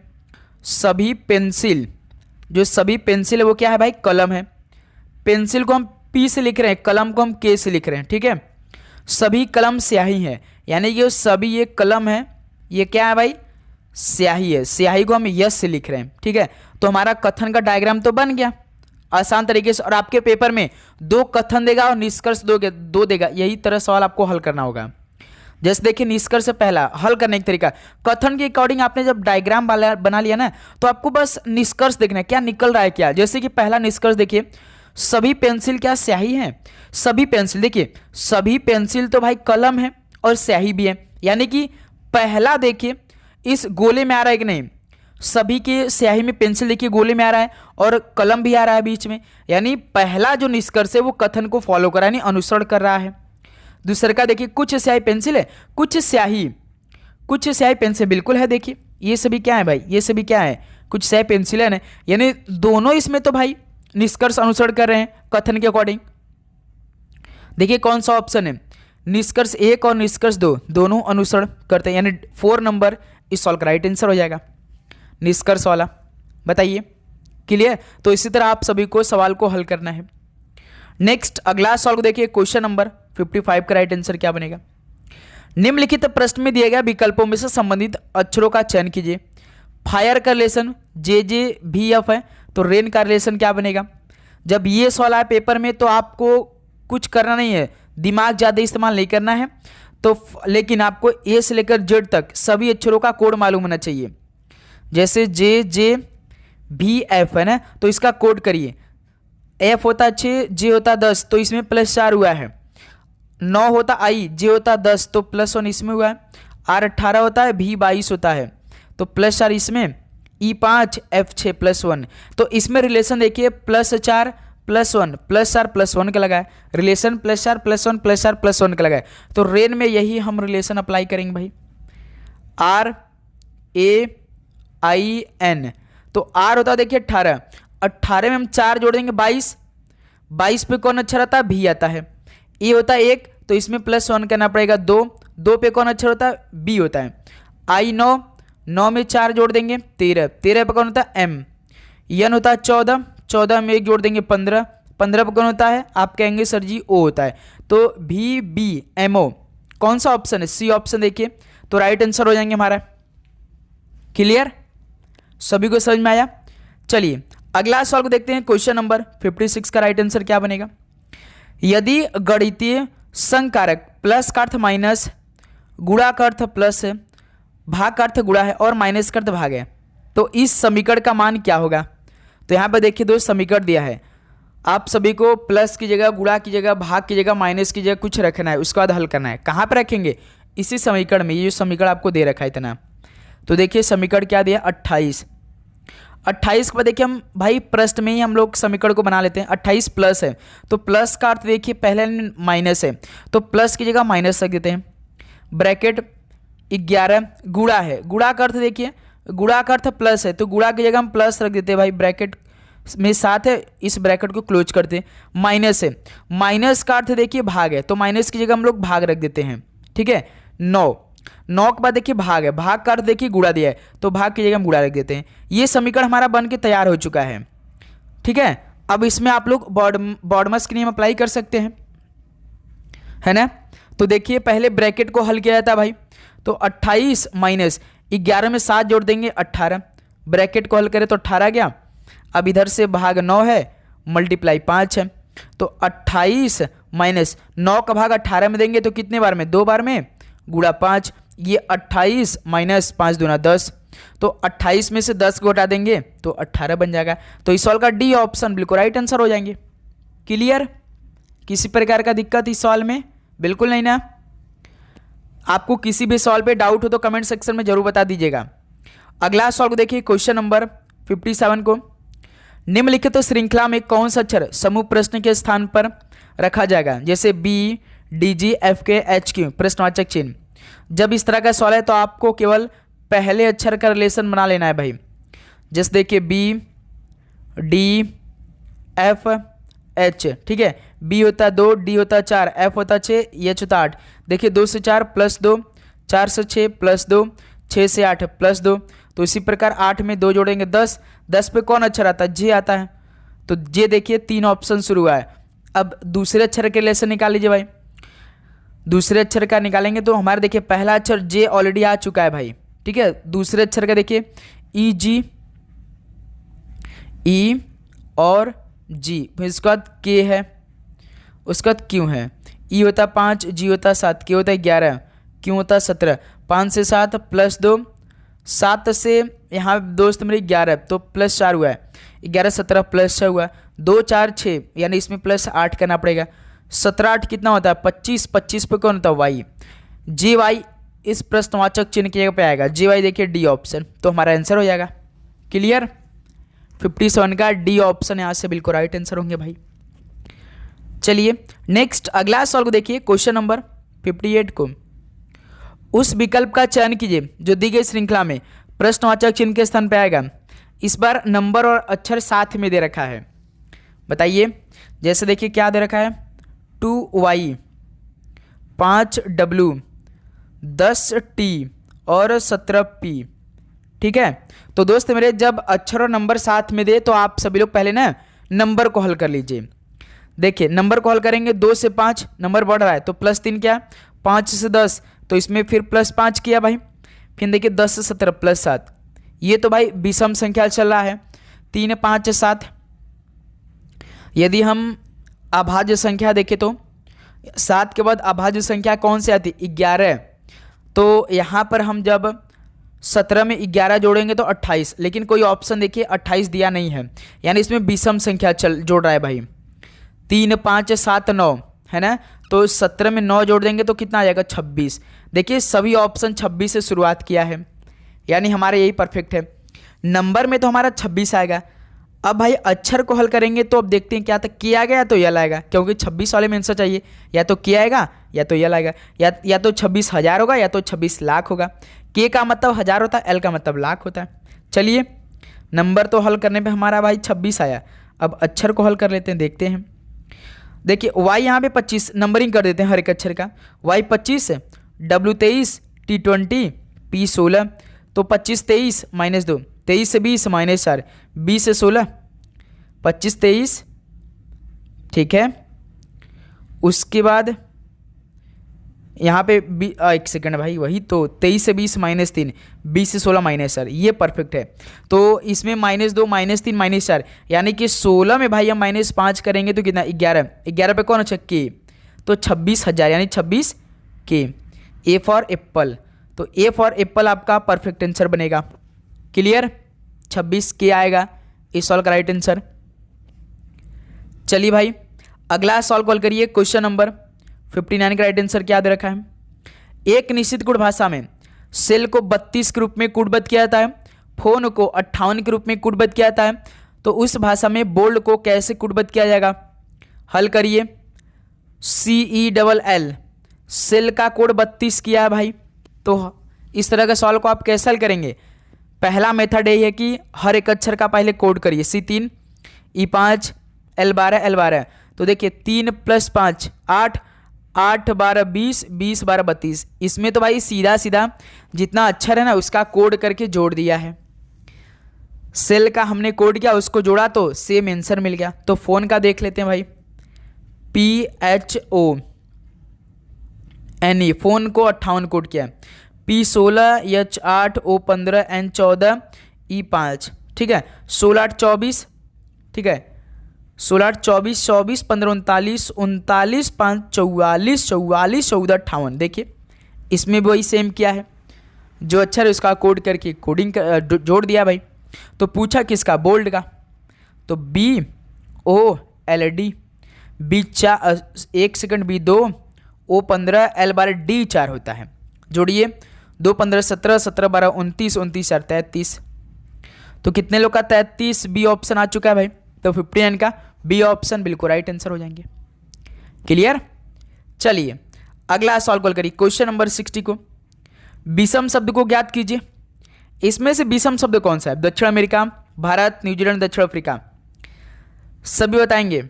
सभी पेंसिल, जो सभी पेंसिल है वो क्या है भाई? कलम है। पेंसिल को हम पी से लिख रहे हैं, कलम को हम के से लिख रहे हैं। ठीक है, सभी कलम स्याही है, यानी कि सभी ये कलम है, ये क्या है भाई? स्याही है। स्याही को हम यस से लिख रहे हैं। ठीक है, तो हमारा कथन का डायग्राम तो बन गया आसान तरीके से। और आपके पेपर में 2 कथन देगा और निष्कर्ष 2 देगा, यही तरह सवाल आपको हल करना होगा। जैसे देखिए निष्कर्ष से पहला हल करने का तरीका, कथन के अकॉर्डिंग आपने जब डायग्राम बना लिया ना, तो आपको बस निष्कर्ष देखना है क्या निकल रहा है क्या। जैसे कि पहला निष्कर्ष देखिए, सभी पेंसिल क्या स्याही है? सभी पेंसिल, देखिए सभी पेंसिल तो भाई कलम है और स्याही भी है, यानी कि पहला देखिए इस गोले में आ रहा है कि नहीं? सभी के स्याही में पेंसिल देखिए गोले में आ रहा है और कलम भी आ रहा है बीच में, यानी पहला जो निष्कर्ष है वो कथन को फॉलो कर रहा है, यानी अनुसरण कर रहा है। दूसरे का देखिए कुछ स्याही पेंसिल है, कुछ स्याही पेंसिल बिल्कुल है। देखिए ये सभी क्या है भाई? ये सभी क्या है? कुछ स्याही पेंसिल है ना, यानी दोनों इसमें तो भाई निष्कर्ष अनुसरण कर रहे हैं कथन के अकॉर्डिंग। देखिए कौन सा ऑप्शन है? निष्कर्ष 1 और निष्कर्ष 2 दोनों अनुसरण करते हैं, यानी 4 नंबर इस सवाल का राइट आंसर हो जाएगा निष्कर्ष वाला। बताइए क्लियर। तो इसी तरह आप सभी को सवाल को हल करना है। नेक्स्ट अगला सवाल को देखिए क्वेश्चन नंबर 55 का राइट आंसर क्या बनेगा? निम्नलिखित प्रश्न में दिए गए विकल्पों में से संबंधित अक्षरों का चयन कीजिए। फायर का रिलेशन JJVF है, तो रेन का रिलेशन क्या बनेगा? जब ये सवाल आए पेपर में तो आपको कुछ करना नहीं है, दिमाग ज़्यादा इस्तेमाल नहीं करना है, तो लेकिन आपको ए से लेकर जेड तक सभी अक्षरों का कोड मालूम होना चाहिए। जैसे JJVF है ना, तो इसका कोड करिए। F होता 6, J होता 10, तो इसमें +4 हुआ है। 9 होता I, J होता 10, तो +1 इसमें हुआ है। R 18 होता है, V 22 होता है, तो +4 इसमें, E 5, F 6 +1। तो इसमें रिलेशन देखिए +4 +1 +4 +1 का लगा है, रिलेशन +4 +1 +4 +1 का लगा है। तो रेन में यही हम रिलेशन अप्लाई करेंगे भाई, RAIN। तो आर होता है देखिए 18, 18 में हम 4 जोड़ देंगे 22, 22 पे कौन अक्षर आता है, भी आता है। ए होता है 1, तो इसमें +1 करना पड़ेगा 2, 2 पे कौन अक्षर होता है, बी होता है। आई 9, 9 में 4 जोड़ देंगे 13, 13 पे कौन होता है, एम। एन होता है 14, 14 में 1 जोड़ देंगे 15, 15 पे कौन होता है, आप कहेंगे सर जी ओ होता है। तो भी बी एम ओ कौन सा ऑप्शन है, सी ऑप्शन देखिए, तो राइट आंसर हो जाएंगे हमारा। क्लियर, सभी को समझ में आया। चलिए अगला सवाल को देखते हैं, क्वेश्चन नंबर 56 का राइट आंसर क्या बनेगा। यदि गणितीय संकारक प्लस का अर्थ माइनस, गुणा का अर्थ प्लस है, भाग का अर्थ गुणा है और माइनस का अर्थ भाग है, तो इस समीकरण का मान क्या होगा। तो यहाँ पर देखिए दो समीकरण दिया है, आप सभी को प्लस की जगह, गुणा की जगह, भाग की जगह, माइनस की जगह कुछ रखना है, उसके बाद हल करना है। कहाँ पर रखेंगे, इसी समीकरण में, ये जो समीकरण आपको दे रखा है इतना। तो देखिए समीकरण क्या दिया, 28, 28 के बाद देखिए हम भाई प्रश्न में ही हम लोग समीकरण को बना लेते हैं। 28 प्लस है, तो प्लस का अर्थ देखिए पहले माइनस है, तो प्लस की जगह माइनस रख देते हैं। ब्रैकेट 11 गुणा है, गुणा का अर्थ देखिए, गुणा का अर्थ प्लस है, तो गुणा की जगह हम प्लस रख देते हैं भाई, ब्रैकेट में साथ है, इस ब्रैकेट को क्लोज करते हैं। माइनस है, माइनस का अर्थ देखिए भाग है, तो माइनस की जगह हम लोग भाग रख देते हैं। ठीक है, 9, 9 के बाद देखिए भाग है, भाग का अर्थ देखिए गुणा दिया है, तो भाग की जगह हम गुणा रख देते हैं। ये समीकरण हमारा बन के तैयार हो चुका है। ठीक है, अब इसमें आप लोग बॉडमस के नियम अप्लाई कर सकते हैं, है ना। तो देखिए पहले ब्रैकेट को हल किया जाता है भाई, तो 28 माइनस 11 में 7 जोड़ देंगे 18, ब्रैकेट को हल करें तो 18 गया। अब इधर से भाग 9 है, मल्टीप्लाई 5 है, तो 28 माइनस 9 का भाग 18 में देंगे तो कितने बार में, 2 बार में, गुणा 5, ये 28 माइनस 5 दूना 10, तो 28 में से 10 को हटा देंगे तो 18 बन जाएगा। तो इस सवाल का डी ऑप्शन बिल्कुल राइट आंसर हो जाएंगे। क्लियर, किसी प्रकार का दिक्कत इस सवाल में बिल्कुल नहीं ना। आपको किसी भी सवाल पे डाउट हो तो कमेंट सेक्शन में जरूर बता दीजिएगा। अगला सवाल को देखिए, क्वेश्चन नंबर 57 को, निम्नलिखित तो श्रृंखला में कौन सा अक्षर समूह प्रश्न के स्थान पर रखा जाएगा, जैसे बी डी जी एफ के एच क्यू प्रश्नवाचक चिन्ह। जब इस तरह का सवाल है तो आपको केवल पहले अक्षर का रिलेशन बना लेना है भाई। जैसे देखिए बी डी एफ एच, ठीक है, बी होता है 2, डी होता है 4, एफ होता है 6, एच होता है 8। देखिए 2 से 4 प्लस 2, 4 से 6 प्लस 2, 6 से 8 प्लस 2, तो इसी प्रकार 8 में 2 जोड़ेंगे 10, 10 पे कौन अक्षर आता है, जे आता है। तो जे देखिए 3 ऑप्शन शुरू हुआ है। अब दूसरे अक्षर के रिलेशन निकाल लीजिए भाई, दूसरे अक्षर का निकालेंगे तो हमारे देखिए पहला अक्षर जे ऑलरेडी आ चुका है भाई। ठीक है, दूसरे अक्षर का देखिए ई जी, ई और जी, फिर उसके बाद के है, उसके बाद क्यों है। ई होता 5, जी होता 7, के होता 11, क्यों होता 17, 5 से 7 प्लस 2, 7 से यहाँ दोस्त मेरे 11, तो प्लस 4 हुआ है, 11 17 प्लस 6 हुआ, 2 4 6, यानी इसमें प्लस 8 करना पड़ेगा। 17 8 कितना होता है 25, 25 पे कौन होता है वाई, जे वाई इस प्रश्नवाचक चिन्ह की जगह पे आएगा, जे वाई देखिए डी ऑप्शन, तो हमारा आंसर हो जाएगा। क्लियर, 57 का डी ऑप्शन यहाँ से बिल्कुल राइट आंसर होंगे भाई। चलिए नेक्स्ट अगला सवाल को देखिए, क्वेश्चन नंबर 58 को, उस विकल्प का चयन कीजिए जो दी गई श्रृंखला में प्रश्नवाचक चिन्ह के स्थान पर आएगा। इस बार नंबर और अक्षर साथ में दे रखा है, बताइए। जैसे देखिए क्या दे रखा है, 2y 5w 10t और 17p। ठीक है, तो दोस्त मेरे जब अक्षर और नंबर साथ में दे तो आप सभी लोग पहले ना नंबर को हल कर लीजिए। देखिए नंबर को हल करेंगे, 2 से 5 नंबर बढ़ रहा है तो +3 क्या, 5 से 10 तो इसमें फिर +5 किया भाई, फिर देखिए 10 से 17 +7, ये तो भाई विषम संख्या चल रहा है, 3 5 7। यदि हम अभाज्य संख्या देखें तो 7 के बाद अभाज्य संख्या कौन सी आती, 11, तो यहाँ पर हम जब 17 में 11 जोड़ेंगे तो 28, लेकिन कोई ऑप्शन देखिए 28 दिया नहीं है, यानी इसमें विषम संख्या जोड़ रहा है भाई। 3 5 7 9 है ना, तो 17 में 9 जोड़ देंगे तो कितना आ जाएगा 26। देखिए सभी ऑप्शन 26 से शुरुआत किया है, यानी हमारा यही परफेक्ट है। नंबर में तो हमारा 26 आएगा। अब भाई अक्षर को हल करेंगे तो अब देखते हैं क्या था, के आएगा या तो यल आएगा, क्योंकि 26 वाले में आंसर चाहिए, या तो के आएगा या तो यल आएगा, या तो 26,000 होगा या तो 26 लाख होगा। के का मतलब 1000 होता है, एल का मतलब लाख होता है। चलिए नंबर तो हल करने पे हमारा भाई 26 आया। अब अक्षर को हल कर लेते हैं, देखते हैं। देखिए y यहाँ पे 25, नंबरिंग कर देते हैं हर एक अक्षर का। y 25, w 23, t 20, p 16। तो 25 23 -2, 23 से 20 -4, 20 से 16, 25 23, ठीक है। उसके बाद यहाँ पे एक सेकंड भाई, वही तो 23 से 20 -3, 20 से 16 -4, ये परफेक्ट है। तो इसमें -2 -3 -4, यानी कि 16 में भाई हम -5 करेंगे तो कितना, 11। 11 पे कौन अच्छा के, तो 26,000 यानी 26 के। ए फॉर एप्पल, तो ए फॉर एप्पल आपका परफेक्ट आंसर बनेगा। क्लियर, 26 के आएगा इस सॉल्व का राइट आंसर। चलिए भाई अगला सॉल्व कॉल करिए। क्वेश्चन नंबर 59 का राइट आंसर क्या दे रखा है। एक निश्चित कूट भाषा में सेल को 32 के रूप में कूटबद्ध किया जाता है, फोन को 58 के रूप में कूटबद्ध किया जाता है, तो उस भाषा में बोल्ड को कैसे कूटबद्ध किया जाएगा। हल करिए। CELL, सेल का कोड 32 किया है भाई, तो इस तरह के सॉल्व को आप कैसे हल करेंगे। पहला मेथड ये है कि हर एक अक्षर का पहले कोड करिए। C3, E5, L12, L12। तो देखिए 3 + 5 8, 8 12 20, 20 12 32। इसमें तो भाई सीधा सीधा जितना अक्षर है ना उसका कोड करके जोड़ दिया है। सेल का हमने कोड किया, उसको जोड़ा तो सेम आंसर मिल गया। तो फोन का देख लेते हैं भाई, PHONE, फोन को 58 कोड किया है। P16, H8, O15, N14, E5, ठीक है। 16 8 24, ठीक है। 16 8 24, 24 15 39, 39 5 44, 44 14 58। देखिए इसमें भी वही सेम किया है, जो अक्षर है उसका कोड करके कोडिंग जोड़ दिया भाई। तो पूछा किसका, बोल्ड का, तो BOLD, एक second, B2, O15, L12, D4 होता है। जोड़िए 2 15 17, 17 12 29, 29 4 33। तो कितने लोग का 33 बी ऑप्शन आ चुका है भाई। तो 59 का बी ऑप्शन बिल्कुल राइट आंसर हो जाएंगे। क्लियर। चलिए अगला सॉल्व कॉल करिए। क्वेश्चन नंबर 60 को, विषम शब्द को ज्ञात कीजिए। इसमें से विषम शब्द कौन सा है। दक्षिण अमेरिका, भारत, न्यूजीलैंड, दक्षिण अफ्रीका। सभी बताएंगे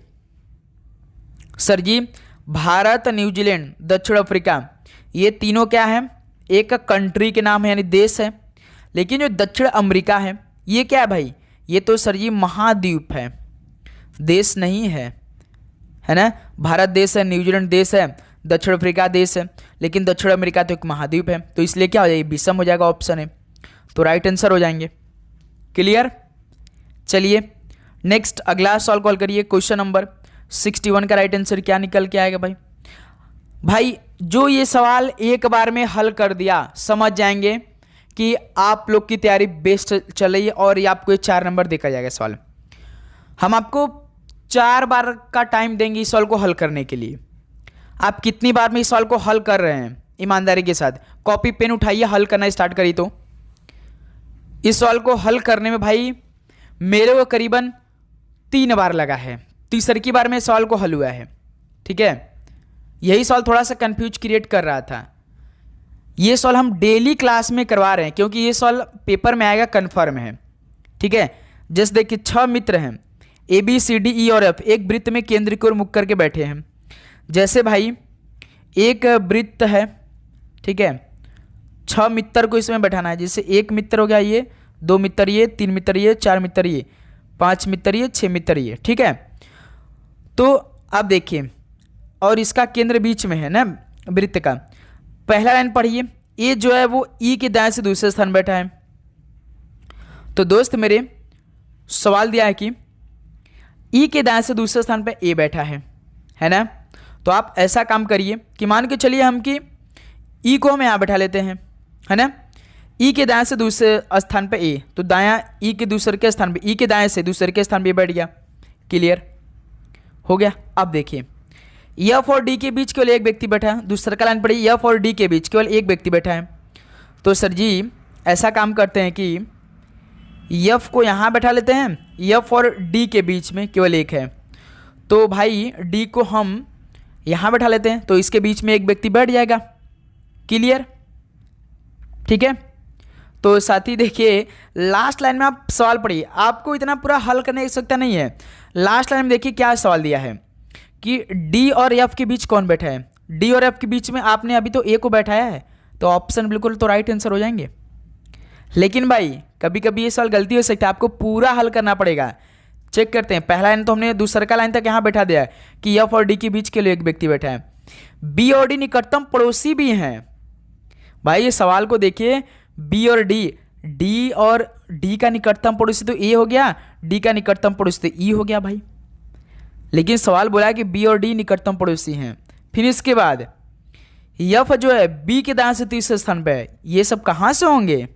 सर जी। भारत, न्यूजीलैंड, दक्षिण अफ्रीका, ये तीनों क्या है, एक कंट्री के नाम है यानी देश है। लेकिन जो दक्षिण अमेरिका है ये क्या है भाई, ये तो सर जी महाद्वीप है, देश नहीं है, है ना। भारत देश है, न्यूजीलैंड देश है, दक्षिण अफ्रीका देश है, लेकिन दक्षिण अमेरिका तो एक महाद्वीप है। तो इसलिए क्या हो जाएगा, विषम हो जाएगा, ऑप्शन है। तो राइट आंसर हो जाएंगे। क्लियर। चलिए नेक्स्ट अगला सॉल्व कॉल करिए। क्वेश्चन नंबर 61 का राइट आंसर क्या निकल के आएगा भाई। भाई जो ये सवाल एक बार में हल कर दिया समझ जाएंगे कि आप लोग की तैयारी बेस्ट चल रही है और ये आपको 4 नंबर देखा जाएगा सवाल। हम आपको 4 बार का टाइम देंगे इस सवाल को हल करने के लिए। आप कितनी बार में इस सवाल को हल कर रहे हैं ईमानदारी के साथ। कॉपी पेन उठाइए, हल करना स्टार्ट करिए। तो इस सवाल को हल करने में भाई मेरे को करीबन 3 बार लगा है, तीसरी बार में सवाल को हल हुआ है। ठीक है, यही सवाल थोड़ा सा कंफ्यूज क्रिएट कर रहा था। ये सवाल हम डेली क्लास में करवा रहे हैं क्योंकि ये सवाल पेपर में आएगा, कन्फर्म है। ठीक है, जैसे देखिए 6 मित्र हैं ABCDE और F, एक वृत्त में केंद्र की ओर मुख करके बैठे हैं। जैसे भाई एक वृत्त है, ठीक है, 6 मित्र को इसमें बैठाना है। जैसे 1 मित्र हो गया ये, 2 मित्र ये, 3 मित्र ये, 4 मित्र ये, 5 मित्र ये, 6 मित्र ये। ठीक है, तो अब देखिए और इसका केंद्र बीच में है ना वृत्त का। पहला लाइन पढ़िए, ए जो है वो ई के दाएं से दूसरे स्थान बैठा है। तो दोस्त मेरे सवाल दिया है कि ई के दाएं से दूसरे स्थान पे ए बैठा है ना। तो आप ऐसा काम करिए कि मान के चलिए हम कि ई को हम यहाँ बैठा लेते हैं, है ना। ई के दाएं से दूसरे स्थान पे ए, तो दायां ई के दूसरे के स्थान पे, ई के दाएं से दूसरे के स्थान पे बैठ गया। क्लियर हो गया। अब देखिए F और D के बीच केवल एक व्यक्ति बैठा है। दूसरा का लाइन पढ़िए, F और D के बीच केवल एक व्यक्ति बैठा है। तो सर जी ऐसा काम करते हैं कि F को यहाँ बैठा लेते हैं, F और D के बीच में केवल एक है। तो भाई D को हम यहाँ बैठा लेते हैं, तो इसके बीच में एक व्यक्ति बैठ जाएगा। क्लियर, ठीक है। तो साथी देखिए लास्ट लाइन में आप सवाल पढ़िए, आपको इतना पूरा हल करने की आवश्यकता नहीं है। लास्ट लाइन में देखिए क्या सवाल दिया है कि डी और एफ के बीच कौन बैठा है। डी और एफ के बीच में आपने अभी तो ए को बैठाया है, तो ऑप्शन बिल्कुल तो राइट आंसर हो जाएंगे। लेकिन भाई कभी कभी ये सवाल गलती हो सकता है, आपको पूरा हल करना पड़ेगा। चेक करते हैं, पहला लाइन तो हमने दूसरा का लाइन तक यहाँ बैठा दिया है कि एफ और डी के बीच के लिए एक व्यक्ति बैठा है। बी और डी निकटतम पड़ोसी भी हैं। भाई ये सवाल को देखिए, बी और डी और डी का निकटतम पड़ोसी तो ए हो गया, डी का निकटतम पड़ोसी तो ई हो गया भाई। लेकिन सवाल बोला है कि बी और डी निकटतम पड़ोसी हैं। फिर इसके बाद एफ जो है बी के दाएं से तीसरे स्थान पे है। ये सब कहां से होंगे?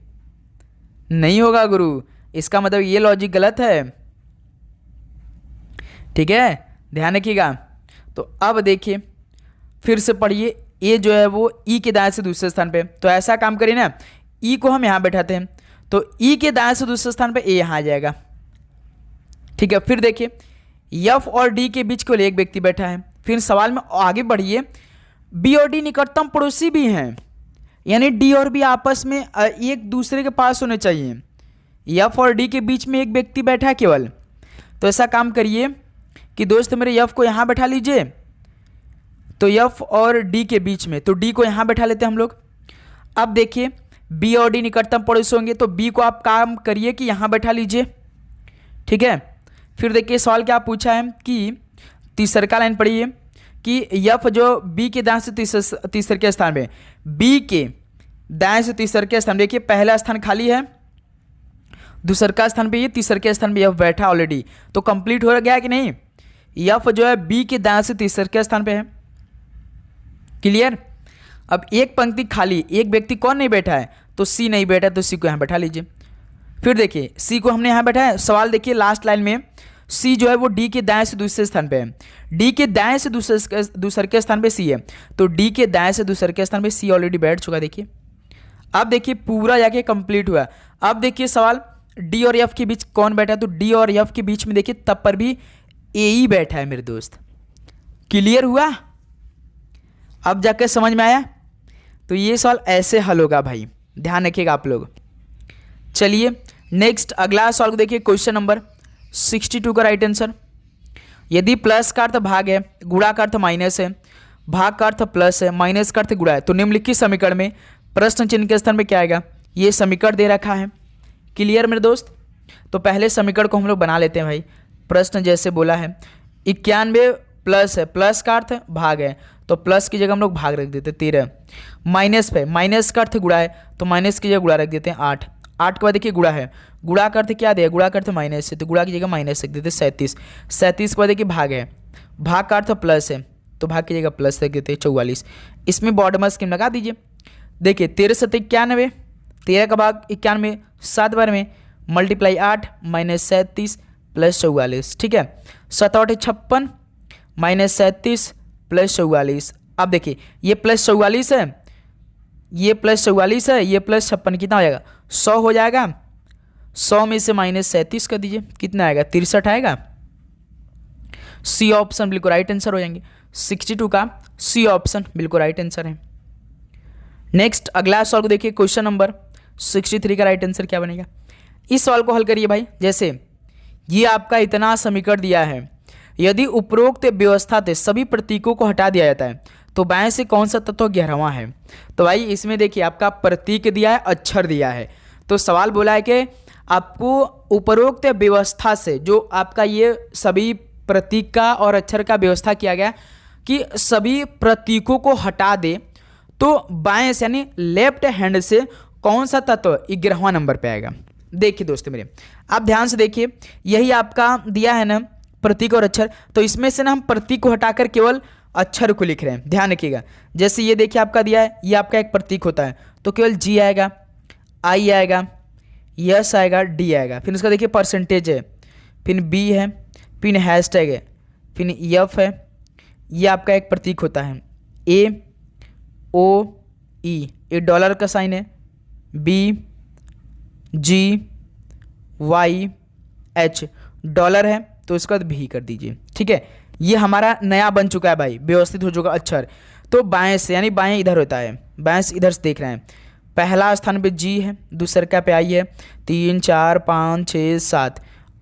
नहीं होगा गुरु, इसका मतलब ये लॉजिक गलत है। ठीक है, ध्यान रखिएगा। तो अब देखिए फिर से पढ़िए, ए जो है वो ई के दाएं से दूसरे स्थान पे, तो ऐसा काम करिए ना, ई को हम यहां बैठाते हैं, तो ई के दाएं से दूसरे स्थान पे ए यहां आ जाएगा। ठीक है, फिर देखिए एफ और डी के बीच केवल एक व्यक्ति बैठा है। फिर सवाल में आगे बढ़िए, बी और डी निकटतम पड़ोसी भी हैं, यानी डी और बी आपस में एक दूसरे के पास होने चाहिए। एफ और डी के बीच में एक व्यक्ति बैठा है केवल, तो ऐसा काम करिए कि दोस्त मेरे एफ को यहां बैठा लीजिए, तो एफ और डी के बीच में, तो डी को यहां बैठा लेते हैं हम लोग। अब देखिए बी और डी निकटतम पड़ोसी होंगे, तो बी को आप काम करिए कि यहां बैठा लीजिए। ठीक है, फिर देखिए सवाल क्या पूछा है कि तीसरा का लाइन पढ़िए कि एफ जो बी के दाएं से तीसरे के स्थान पे, बी के दाएं से तीसरे के स्थान, देखिए पहला स्थान खाली है, दूसरे का स्थान पे ये, तीसरे के स्थान पे एफ बैठा ऑलरेडी, तो कंप्लीट हो गया कि नहीं। एफ जो है बी के दाएं से तीसरे के स्थान पे है। क्लियर? अब एक पंक्ति खाली, एक व्यक्ति कौन नहीं बैठा है, तो सी नहीं बैठा, तो सी को यहां बैठा लीजिए। फिर देखिए सी को हमने यहां बैठा है। सवाल देखिए लास्ट लाइन में, सी जो है वो डी के दाएं से दूसरे स्थान पे है, डी के दाएं से दूसरे के स्थान पे सी है, तो डी के दाएं से दूसरे के स्थान पे सी ऑलरेडी बैठ चुका है। देखिए अब देखिए पूरा जाके कंप्लीट हुआ। अब देखिए सवाल डी और एफ के बीच कौन बैठा है, तो डी और एफ के बीच में देखिए तब पर भी ए ही बैठा है मेरे दोस्त। क्लियर हुआ? अब जाकर समझ में आया? तो ये सवाल ऐसे हल होगा भाई, ध्यान रखिएगा आप लोग। चलिए नेक्स्ट अगला सवाल को देखिए, क्वेश्चन नंबर 62 का राइट आंसर। यदि प्लस का अर्थ भाग है, गुणा का अर्थ माइनस है, भाग का अर्थ प्लस है, माइनस का अर्थ गुणा है, तो निम्नलिखित समीकरण में प्रश्न चिन्ह के स्थान में क्या आएगा? ये समीकरण दे रखा है। क्लियर मेरे दोस्त? तो पहले समीकरण को हम लोग बना लेते हैं भाई। प्रश्न जैसे बोला है 91 प्लस है, प्लस का अर्थ भाग है, तो प्लस की जगह हम लोग भाग रख देते 13। माइनस पे, माइनस का अर्थ गुणा है, तो माइनस की जगह गुणा रख देते हैं 8। 8 के बाद देखिए गुणा है, गुणा का अर्थ क्या दिया? गुणा का अर्थ माइनस है, तो गुणा की जगह माइनस रख देते 37। 37 के बाद देखिए भाग है, भाग का अर्थ प्लस है, तो भाग की जगह प्लस रख देते 44। इसमें बॉर्डर स्कीम लगा दीजिए। देखिए 13 से 91, 13 का भाग 91, 7 बार में मल्टीप्लाई 8 माइनस 37 प्लस 44। ठीक है, 7 8 56 माइनस 37 प्लस 44। अब देखिए ये प्लस 44 है, ये प्लस 44 है, ये प्लस 56, कितना हो जाएगा? 100 हो जाएगा। 100 में से माइनस 37 कर दीजिए, कितना आएगा? 63 आएगा। सी ऑप्शन बिल्कुल राइट आंसर हो जाएंगे। 62 का सी ऑप्शन बिल्कुल राइट आंसर है। नेक्स्ट अगला सवाल को देखिए, क्वेश्चन नंबर 63 का राइट आंसर क्या बनेगा? इस सवाल को हल करिए भाई। जैसे ये आपका इतना समीकरण दिया है, यदि उपरोक्त व्यवस्था से सभी प्रतीकों को हटा दिया जाता है तो बाएं से कौन सा तत्व 11वां है? तो भाई इसमें देखिए आपका प्रतीक दिया है, अक्षर दिया है, तो सवाल बोला है कि आपको उपरोक्त व्यवस्था से जो आपका ये सभी प्रतीक का और अक्षर का व्यवस्था किया गया कि सभी प्रतीकों को हटा दे, तो बाएं से यानी लेफ्ट हैंड से कौन सा तत्व 11वां नंबर पे आएगा? देखिए दोस्तों मेरे, आप ध्यान से देखिए, यही आपका दिया है ना प्रतीक और अक्षर, तो इसमें से ना हम प्रतीक को हटाकर केवल अक्षर को लिख रहे हैं। ध्यान रखिएगा, जैसे ये देखिए आपका दिया है, ये आपका एक प्रतीक होता है, तो केवल जी आएगा, आई आएगा, यस आएगा, डी आएगा। फिर उसका देखिए परसेंटेज है, फिर बी है, फिर हैशटैग है, फिर एफ है, ये आपका एक प्रतीक होता है, ए ओ ई, ये डॉलर का साइन है, बी जी वाई एच डॉलर है, तो इसका भी कर दीजिए। ठीक है, ये हमारा नया बन चुका है भाई, व्यवस्थित हो चुका अक्षर। तो बाएं से यानी बाएं इधर होता है, बाएं से इधर से देख रहे हैं, पहला स्थान पे जी है, दूसरे पे आई है 3 4 5 6 7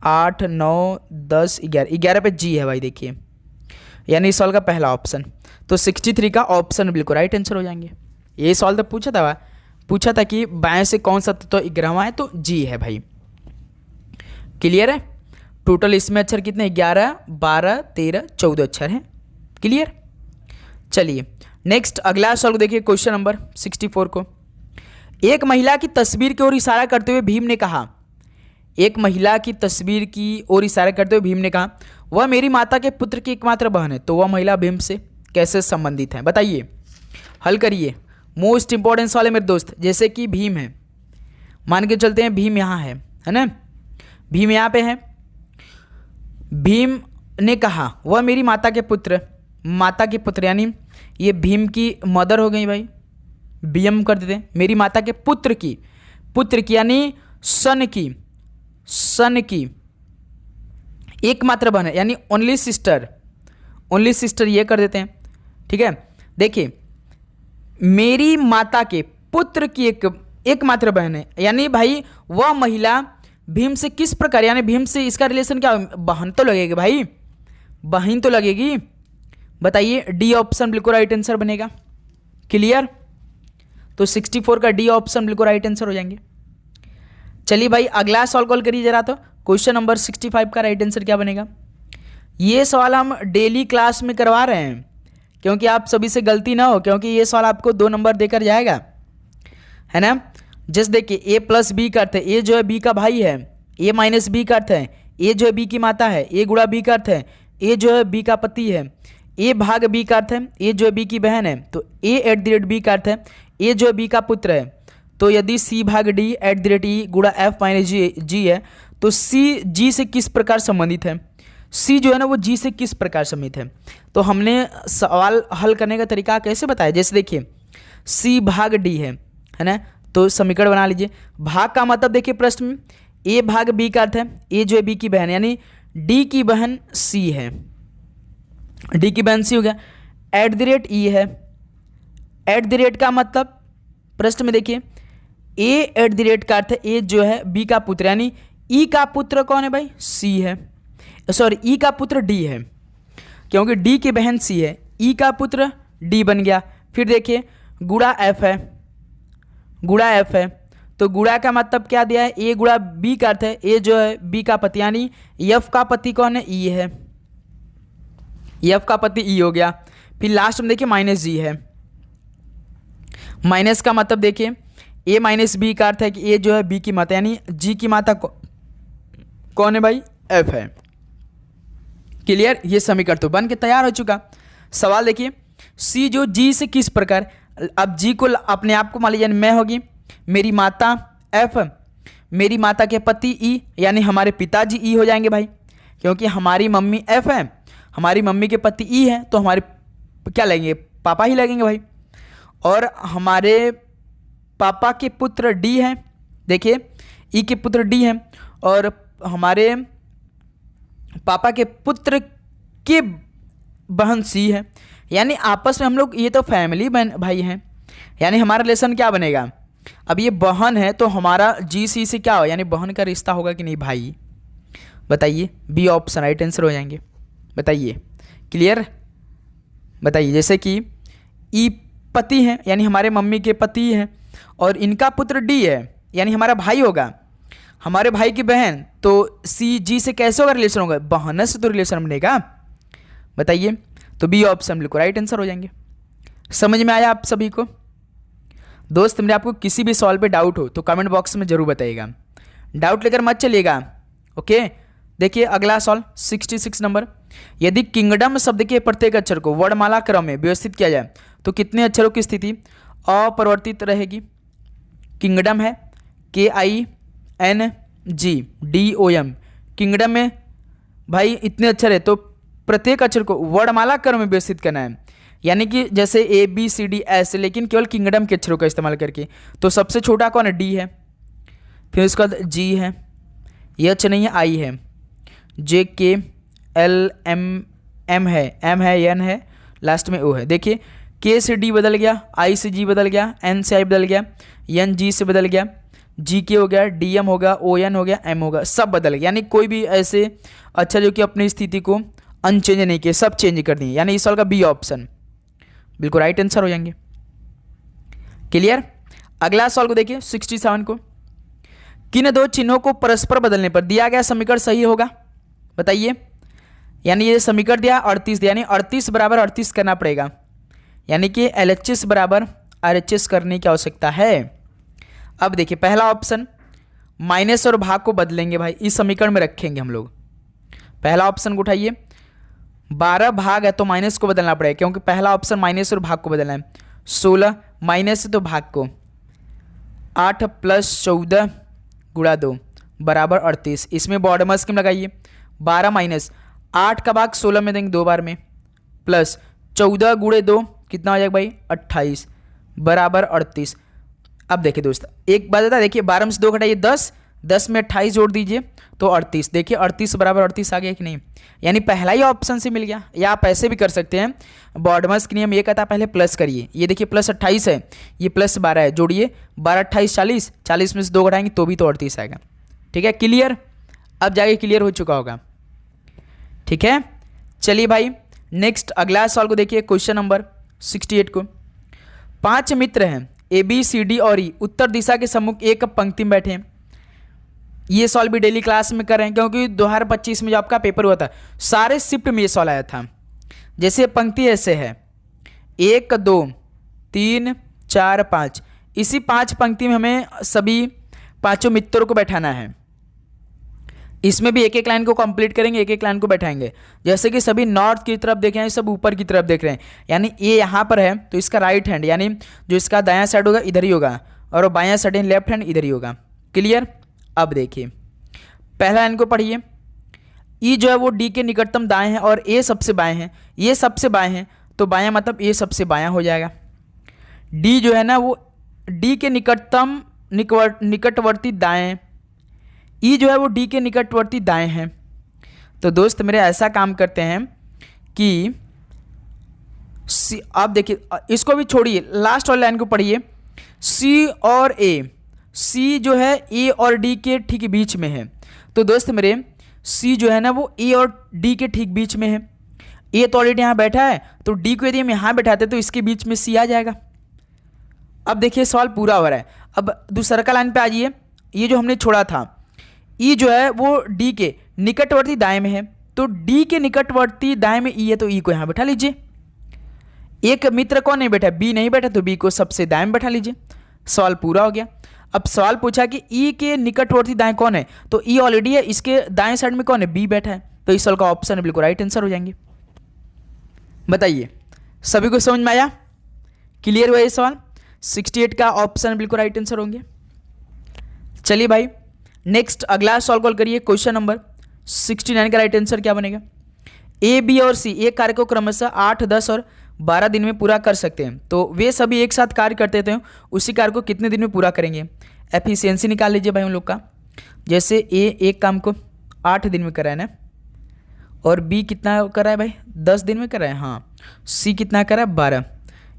8 9 10 11, 11 पे जी है भाई देखिए, यानी इस सवाल का पहला ऑप्शन। तो 63 का ऑप्शन बिल्कुल राइट आंसर हो जाएंगे। ये सवाल तो पूछा था कि बाएं से कौन सा तत्व 11वां है, तो जी है भाई। क्लियर है। टोटल इसमें अक्षर कितने, 11 12 13 14 अक्षर हैं। क्लियर। चलिए नेक्स्ट अगला सवाल को देखिए, क्वेश्चन नंबर 64 को। एक महिला की तस्वीर की ओर इशारा करते हुए भीम ने कहा, एक महिला की तस्वीर की ओर इशारा करते हुए भीम ने कहा वह मेरी माता के पुत्र की एकमात्र बहन है, तो वह महिला भीम से कैसे संबंधित है, बताइए। हल करिए। मोस्ट इंपॉर्टेंट सवाल है मेरे दोस्त। जैसे कि भीम है, मान के चलते हैं भीम यहाँ है ना, भीम यहाँ पे है। भीम ने कहा वह मेरी माता के पुत्र यानी ये भीम की मदर हो गई भाई, बीएम कर देते हैं। मेरी माता के पुत्र की यानी सन की एकमात्र बहन है, यानी ओनली सिस्टर ये कर देते हैं। ठीक है। देखिए मेरी माता के पुत्र की एकमात्र बहन है, यानी भाई वह महिला भीम से किस प्रकार, यानी भीम से इसका रिलेशन क्या, बहन तो लगेगी भाई, बहन तो लगेगी। बताइए। डी ऑप्शन बिल्कुल राइट आंसर बनेगा। क्लियर। तो 64 का डी ऑप्शन बिल्कुल राइट आंसर हो जाएंगे। चलिए भाई अगला सवाल कॉल करिए जरा। तो क्वेश्चन नंबर 65 का राइट आंसर क्या बनेगा। ये सवाल हम डेली क्लास में करवा रहे हैं क्योंकि आप सभी से गलती ना हो, क्योंकि ये सवाल आपको 2 नंबर देकर जाएगा, है ना। जैसे देखिए ए प्लस बी का अर्थ है, ए जो है बी का भाई है, ए माइनस बी का अर्थ है ए जो है बी की माता है, ए गुणा बी का अर्थ है ए जो है बी का पति है, ए भाग बी का अर्थ है ए जो है बी की बहन है, तो ए एट द रेट बी का अर्थ है ए जो है बी का पुत्र है। तो यदि सी भाग डी एट द रेट ई गुणा एफ माइनस जी है, तो सी जी से किस प्रकार संबंधित है, सी जो है ना वो जी से किस प्रकार संबंधित है। तो हमने सवाल हल करने का तरीका कैसे बताया। जैसे देखिए सी भाग डी है ना, तो समीकरण बना लीजिए। भाग का मतलब देखिए प्रश्न में ए भाग बी का अर्थ है ए जो है बी की बहन, यानी डी की बहन सी है, डी की बहन सी हो गया। एट द रेट ई है, एट द रेट का मतलब प्रश्न में देखिए ए एट द रेट का अर्थ है ए जो है बी का पुत्र, यानी ई का पुत्र कौन है भाई, सी है, सॉरी ई का पुत्र डी है, क्योंकि डी की बहन सी है, ई का पुत्र डी बन गया। फिर देखिए गुणा एफ है, गुणा एफ है, तो गुणा का मतलब क्या दिया है, ए गुणा बी का अर्थ है ए जो है बी का पति, यानी एफ का पति कौन है, ई है, एफ का पति ई हो गया। फिर लास्ट में देखिए माइनस जी है, माइनस का मतलब देखिए ए माइनस बी का अर्थ है कि ए जो है बी की माता, यानी जी की माता कौन है भाई, एफ है। क्लियर। ये समीकरण तो बन के तैयार हो चुका। सवाल देखिए सी जो जी से किस प्रकार, अब जी को अपने आप को मान लीजिए मैं होगी मेरी माता एफ, मेरी माता के पति ई, यानी हमारे पिताजी ई हो जाएंगे भाई, क्योंकि हमारी मम्मी एफ है, हमारी मम्मी के पति ई है, तो हमारे क्या लगेंगे, पापा ही लगेंगे भाई। और हमारे पापा के पुत्र डी हैं, देखिए ई के पुत्र डी हैं, और हमारे पापा के पुत्र के बहन सी है, यानी आपस में हम लोग ये तो फैमिली बहन भाई हैं, यानी हमारा रिलेशन क्या बनेगा। अब ये बहन है तो हमारा जी सी से क्या हो, यानी बहन का रिश्ता होगा कि नहीं भाई, बताइए। बी ऑप्शन राइट आंसर हो जाएंगे। बताइए। क्लियर। बताइए। जैसे कि ई पति हैं, यानी हमारे मम्मी के पति हैं, और इनका पुत्र डी है, यानी हमारा भाई होगा, हमारे भाई की बहन, तो सी जी से कैसे होगा रिलेशन होगा, बहन से तो रिलेशन बनेगा। बताइए। तो बी ऑप्शन बिल्कुल राइट आंसर हो जाएंगे। समझ में आया आप सभी को। दोस्त मेरे आपको किसी भी सवाल पे डाउट हो तो कमेंट बॉक्स में जरूर बताइएगा, डाउट लेकर मत चलिएगा। ओके। देखिए अगला सवाल 66 नंबर। यदि किंगडम शब्द के प्रत्येक अक्षर को वर्णमाला क्रम में व्यवस्थित किया जाए तो कितने अक्षरों की स्थिति अपरिवर्तित रहेगी। किंगडम है KINGDOM, किंगडम में भाई इतने अक्षर है, तो प्रत्येक अक्षर को वर्णमाला क्रम में व्यवस्थित करना है, यानी कि जैसे ABCDS, लेकिन केवल किंगडम के अक्षरों का इस्तेमाल करके। तो सबसे छोटा कौन है, डी है, फिर उसके बाद जी है, ये अक्षर नहीं है, आई है, JKLMM है, M है, N है, लास्ट में O है। देखिए के से डी बदल गया, आई से जी बदल गया, एन से आई बदल गया, एन जी से बदल गया, जी के हो गया, डी एम हो गया, ओ एन हो गया, एम होगा, सब बदल गया। यानी कोई भी ऐसे अच्छा जो कि अपनी स्थिति को अनचेंज नहीं किए, सब चेंज कर दिए। यानी इस सवाल का बी ऑप्शन बिल्कुल राइट आंसर हो जाएंगे। क्लियर। अगला सवाल को देखिए 67 को, किन दो चिन्हों को परस्पर बदलने पर दिया गया समीकरण सही होगा, बताइए। यानी ये समीकरण दिया 38 दिया, यानी 38 बराबर 38 करना पड़ेगा, यानी कि LHS बराबर RHS करने की आवश्यकता है। अब देखिए पहला ऑप्शन, माइनस और भाग को बदलेंगे भाई, इस समीकरण में रखेंगे हम लोग। पहला ऑप्शन को उठाइए, 12 भाग है तो माइनस को बदलना पड़ेगा, क्योंकि पहला ऑप्शन माइनस और भाग को बदलना है। 16 माइनस है तो भाग को, 8 + 14 गुणा 2 बराबर 38। इसमें बॉर्डर स्कीम लगाइए, 12 माइनस 8 का भाग 16 में देंगे 2 बार में, प्लस 14 गुणे 2 कितना हो जाएगा भाई 28 बराबर 38। अब देखिए दोस्त एक बात है, देखिए 12 में से 2 घटाइए 10, 10 में 28 जोड़ दीजिए तो 38। देखिए 38 बराबर 38 आ गया कि नहीं, यानी पहला ही ऑप्शन से मिल गया। या आप ऐसे भी कर सकते हैं, बॉर्डमस के नियम ये कहता है पहले प्लस करिए। ये देखिए प्लस 28 है, ये प्लस 12 है, जोड़िए 12 28 40, 40 में से 2 घटाएंगे तो भी तो 38 आएगा। ठीक है क्लियर, अब जाके क्लियर हो चुका होगा। ठीक है चलिए भाई नेक्स्ट अगला सवाल को देखिए, क्वेश्चन नंबर 68 को। 5 मित्र हैं ए बी सी डी और ई, उत्तर दिशा के सम्मुख एक पंक्ति में बैठे हैं। ये सवाल भी डेली क्लास में कर रहे हैं, क्योंकि 2025 में जो आपका पेपर हुआ था सारे शिफ्ट में ये सवाल आया था। जैसे पंक्ति ऐसे है 1 2 3 4 5, इसी 5 पंक्ति में हमें सभी 5 मित्रों को बैठाना है। इसमें भी एक एक लाइन को कंप्लीट करेंगे, एक एक लाइन को बैठाएंगे। जैसे कि सभी नॉर्थ की तरफ देख रहे हैं, सब ऊपर की तरफ देख रहे हैं, यानी ये यहाँ पर है तो इसका राइट हैंड, यानी जो इसका दायां साइड होगा इधर ही होगा, और बायां साइड लेफ्ट हैंड इधर ही होगा। क्लियर। अब देखिए पहला लाइन को पढ़िए, ई जो है वो डी के निकटतम दाएं हैं और ए सबसे बाएं हैं, ये सबसे बाएं हैं तो बायां मतलब ए सबसे बायां हो जाएगा। डी जो है ना वो डी के निकटतम निकटवर्ती दाएं, ई जो है वो डी के निकटवर्ती दाएं हैं। तो दोस्त मेरे ऐसा काम करते हैं कि सी, आप देखिए इसको भी छोड़िए, लास्ट वाली लाइन को पढ़िए, सी और ए, सी जो है ए और डी के ठीक बीच में है। तो दोस्त मेरे सी जो है ना वो ए और डी के ठीक बीच में है। ए तो ऑलरेडी यहाँ बैठा है, तो डी को यदि हम यहाँ बैठाते तो इसके बीच में सी आ जाएगा। अब देखिए सवाल पूरा हो रहा है। अब दूसरा का लाइन पे आ जाइए, ये जो हमने छोड़ा था ई जो है वो डी के निकटवर्ती दाएं में है, तो डी के निकटवर्ती दाएं में ई है तो ई को यहाँ बैठा लीजिए। एक मित्र कौन नहीं बैठा, बी नहीं बैठा, तो बी को सबसे दाएं में बैठा लीजिए। सवाल पूरा हो गया। अब सवाल पूछा कि ई के निकटवर्ती दाएं कौन है, तो ई ऑलरेडी है, इसके दाएं साइड में कौन है, बी बैठा है, तो इस सवाल का ऑप्शन बिल्कुल राइट आंसर हो जाएंगे। बताइए सभी को समझ में आया, क्लियर हुआ ये सवाल। 68 का ऑप्शन बिल्कुल राइट आंसर होंगे। चलिए भाई नेक्स्ट अगला सॉल्व कॉल करिए, क्वेश्चन नंबर 69 का राइट आंसर क्या बनेगा। ए बी और सी एक कार्य को क्रमशः 8 10 और 12 दिन में पूरा कर सकते हैं, तो वे सभी एक साथ कार्य करते थे, उसी कार्य को कितने दिन में पूरा करेंगे। एफिशिएंसी निकाल लीजिए भाई उन लोग का। जैसे ए एक काम को 8 दिन में करा है ना, और बी कितना करा है भाई 10 दिन में करा है, हाँ। सी कितना करा है 12,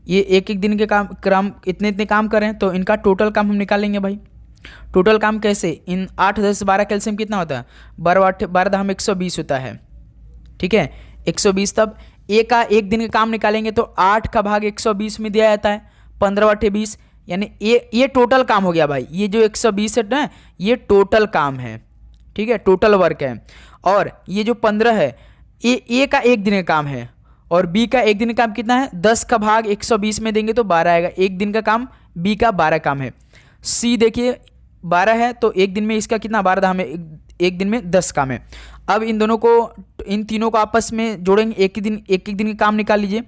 ये एक एक दिन के काम इतने इतने काम कर रहे हैं, तो इनका टोटल काम हम निकालेंगे भाई। टोटल काम कैसे, इन 8 10 12 कैल्शियम कितना होता है 12 हम 120 होता है। ठीक है 120, तब ए का एक दिन का काम निकालेंगे तो 8 का भाग 120 में दिया जाता है, 15 × 20, यानी ये टोटल काम हो गया भाई। ये जो 120 है ना ये टोटल काम है, ठीक है टोटल वर्क है। और ये जो 15 है ए का एक दिन का काम है, और बी का एक दिन का काम कितना है 10 का भाग 120 में देंगे तो 12 आएगा, एक दिन का काम बी का 12 काम है। सी देखिए 12 है तो एक दिन में इसका कितना 12 धाम है, एक दिन में 10 काम है। अब इन दोनों को इन तीनों को आपस में जोड़ेंगे, एक एक दिन का काम निकाल लीजिए।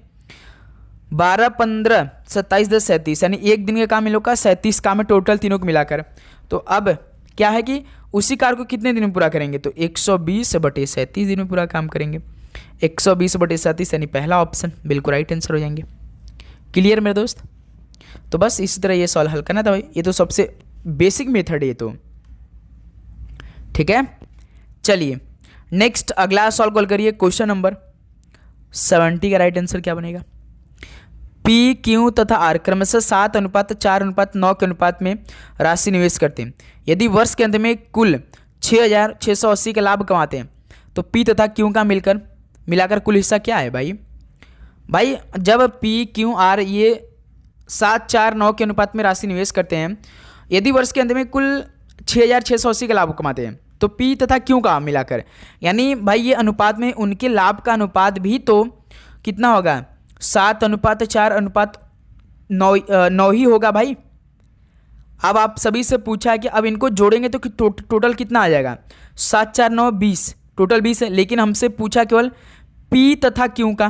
12 15 27 10 37, यानी एक दिन का काम इन लोग का 37 काम है टोटल तीनों को मिलाकर। तो अब क्या है कि उसी कार्य को कितने दिन में पूरा करेंगे, तो 120/37 दिन में पूरा काम करेंगे। 120/37 यानी पहला ऑप्शन बिल्कुल राइट आंसर हो जाएंगे। क्लियर मेरे दोस्त। तो बस इसी तरह ये सवाल हल करना था भाई, ये तो सबसे बेसिक मेथड है ये तो। ठीक है चलिए नेक्स्ट अगला सॉल्व कॉल करिए, क्वेश्चन नंबर 70 का राइट आंसर क्या बनेगा। पी, क्यू तथा आर क्रमशः 7:4:9 के अनुपात में राशि निवेश करते हैं। यदि वर्ष के अंत में कुल 6,680 का लाभ कमाते हैं तो पी तथा क्यू का मिलाकर कुल हिस्सा क्या है भाई? भाई जब पी, क्यू, आर ये 7:4:9 के अनुपात में राशि निवेश करते हैं, यदि वर्ष के अंत में कुल 6,680 का लाभ कमाते हैं तो पी तथा क्यू का मिलाकर, यानी भाई ये अनुपात में उनके लाभ का अनुपात भी तो कितना होगा? 7:4:9 ही होगा भाई। अब आप सभी से पूछा है कि अब इनको जोड़ेंगे तो टोटल कितना आ जाएगा? 7×4=9 20, टोटल 20 है। लेकिन हमसे पूछा केवल पी तथा क्यू का,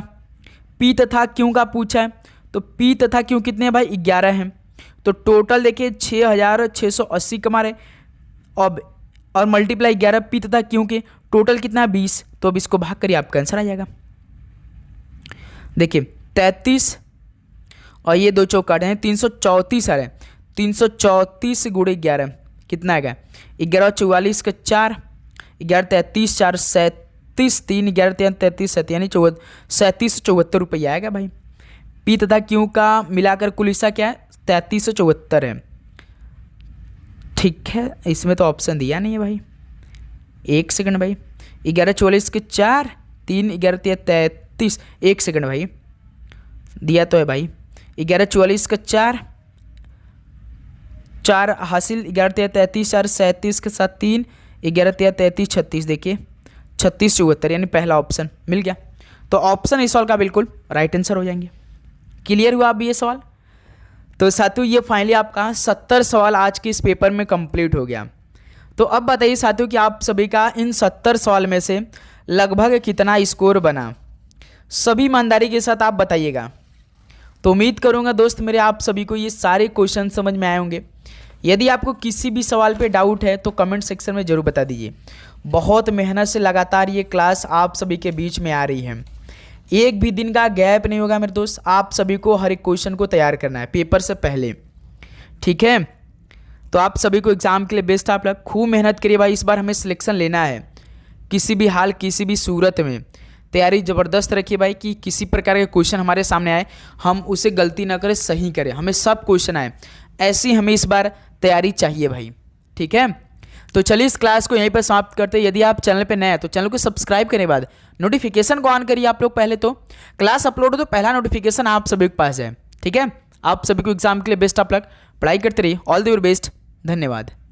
पी तथा क्यू का पूछा है, तो पी तथा क्यू कितने हैं भाई? 11 हैं। तो टोटल देखिए 6,680 कमा रहे, और मल्टीप्लाई 11 पी तथा क्यू के, टोटल कितना है? 20। तो अब इसको भाग करिए, आपका आंसर आ जाएगा। देखिए 33 और ये 2 चौक काटे हैं, 334 आ रहे हैं। 334 गुणे 11 कितना आएगा? 11 44 का 4, 11 33 4 37 3, 11 33 7 यानी 3774 रुपये आएगा भाई। पी तथा क्यू का मिलाकर कुल हिस्सा क्या है? 3374 है। ठीक है, इसमें तो ऑप्शन दिया नहीं है भाई। 1 सेकंड भाई। 11 44 के 4, 3, 11 33, 1 सेकंड भाई, दिया तो है भाई। 11 44 का 4 हासिल, 11 33 4 37 के साथ 3, 11 33 36, देखिए 3674, यानी पहला ऑप्शन मिल गया। तो ऑप्शन इस सवाल का बिल्कुल राइट आंसर हो जाएंगे। क्लियर हुआ अब ये सवाल? तो साथियों ये फाइनली आपका 70 सवाल आज के इस पेपर में कंप्लीट हो गया। तो अब बताइए साथियों कि आप सभी का इन 70 सवाल में से लगभग कितना स्कोर बना? सभी ईमानदारी के साथ आप बताइएगा। तो उम्मीद करूंगा दोस्त मेरे आप सभी को ये सारे क्वेश्चन समझ में आए होंगे। यदि आपको किसी भी सवाल पे डाउट है तो कमेंट सेक्शन में ज़रूर बता दीजिए। बहुत मेहनत से लगातार ये क्लास आप सभी के बीच में आ रही है, एक भी दिन का गैप नहीं होगा मेरे दोस्त। आप सभी को हर एक क्वेश्चन को तैयार करना है पेपर से पहले, ठीक है? तो आप सभी को एग्जाम के लिए बेस्ट ऑफ लक। खूब मेहनत करिए भाई, इस बार हमें सिलेक्शन लेना है। किसी भी हाल किसी भी सूरत में तैयारी ज़बरदस्त रखिए भाई, कि किसी प्रकार के क्वेश्चन हमारे सामने आए हम उसे गलती ना करें, सही करें, हमें सब क्वेश्चन आए। ऐसी हमें इस बार तैयारी चाहिए भाई, ठीक है? तो चलिए इस क्लास को यहीं पर समाप्त करते हैं। यदि आप चैनल पे नए हैं तो चैनल को सब्सक्राइब करने के बाद नोटिफिकेशन को ऑन करिए आप लोग पहले। तो क्लास अपलोड हो तो पहला नोटिफिकेशन आप सभी के पास है, ठीक है? आप सभी को एग्जाम के लिए बेस्ट ऑफ लक। पढ़ाई करते रहिए। All the your best. धन्यवाद।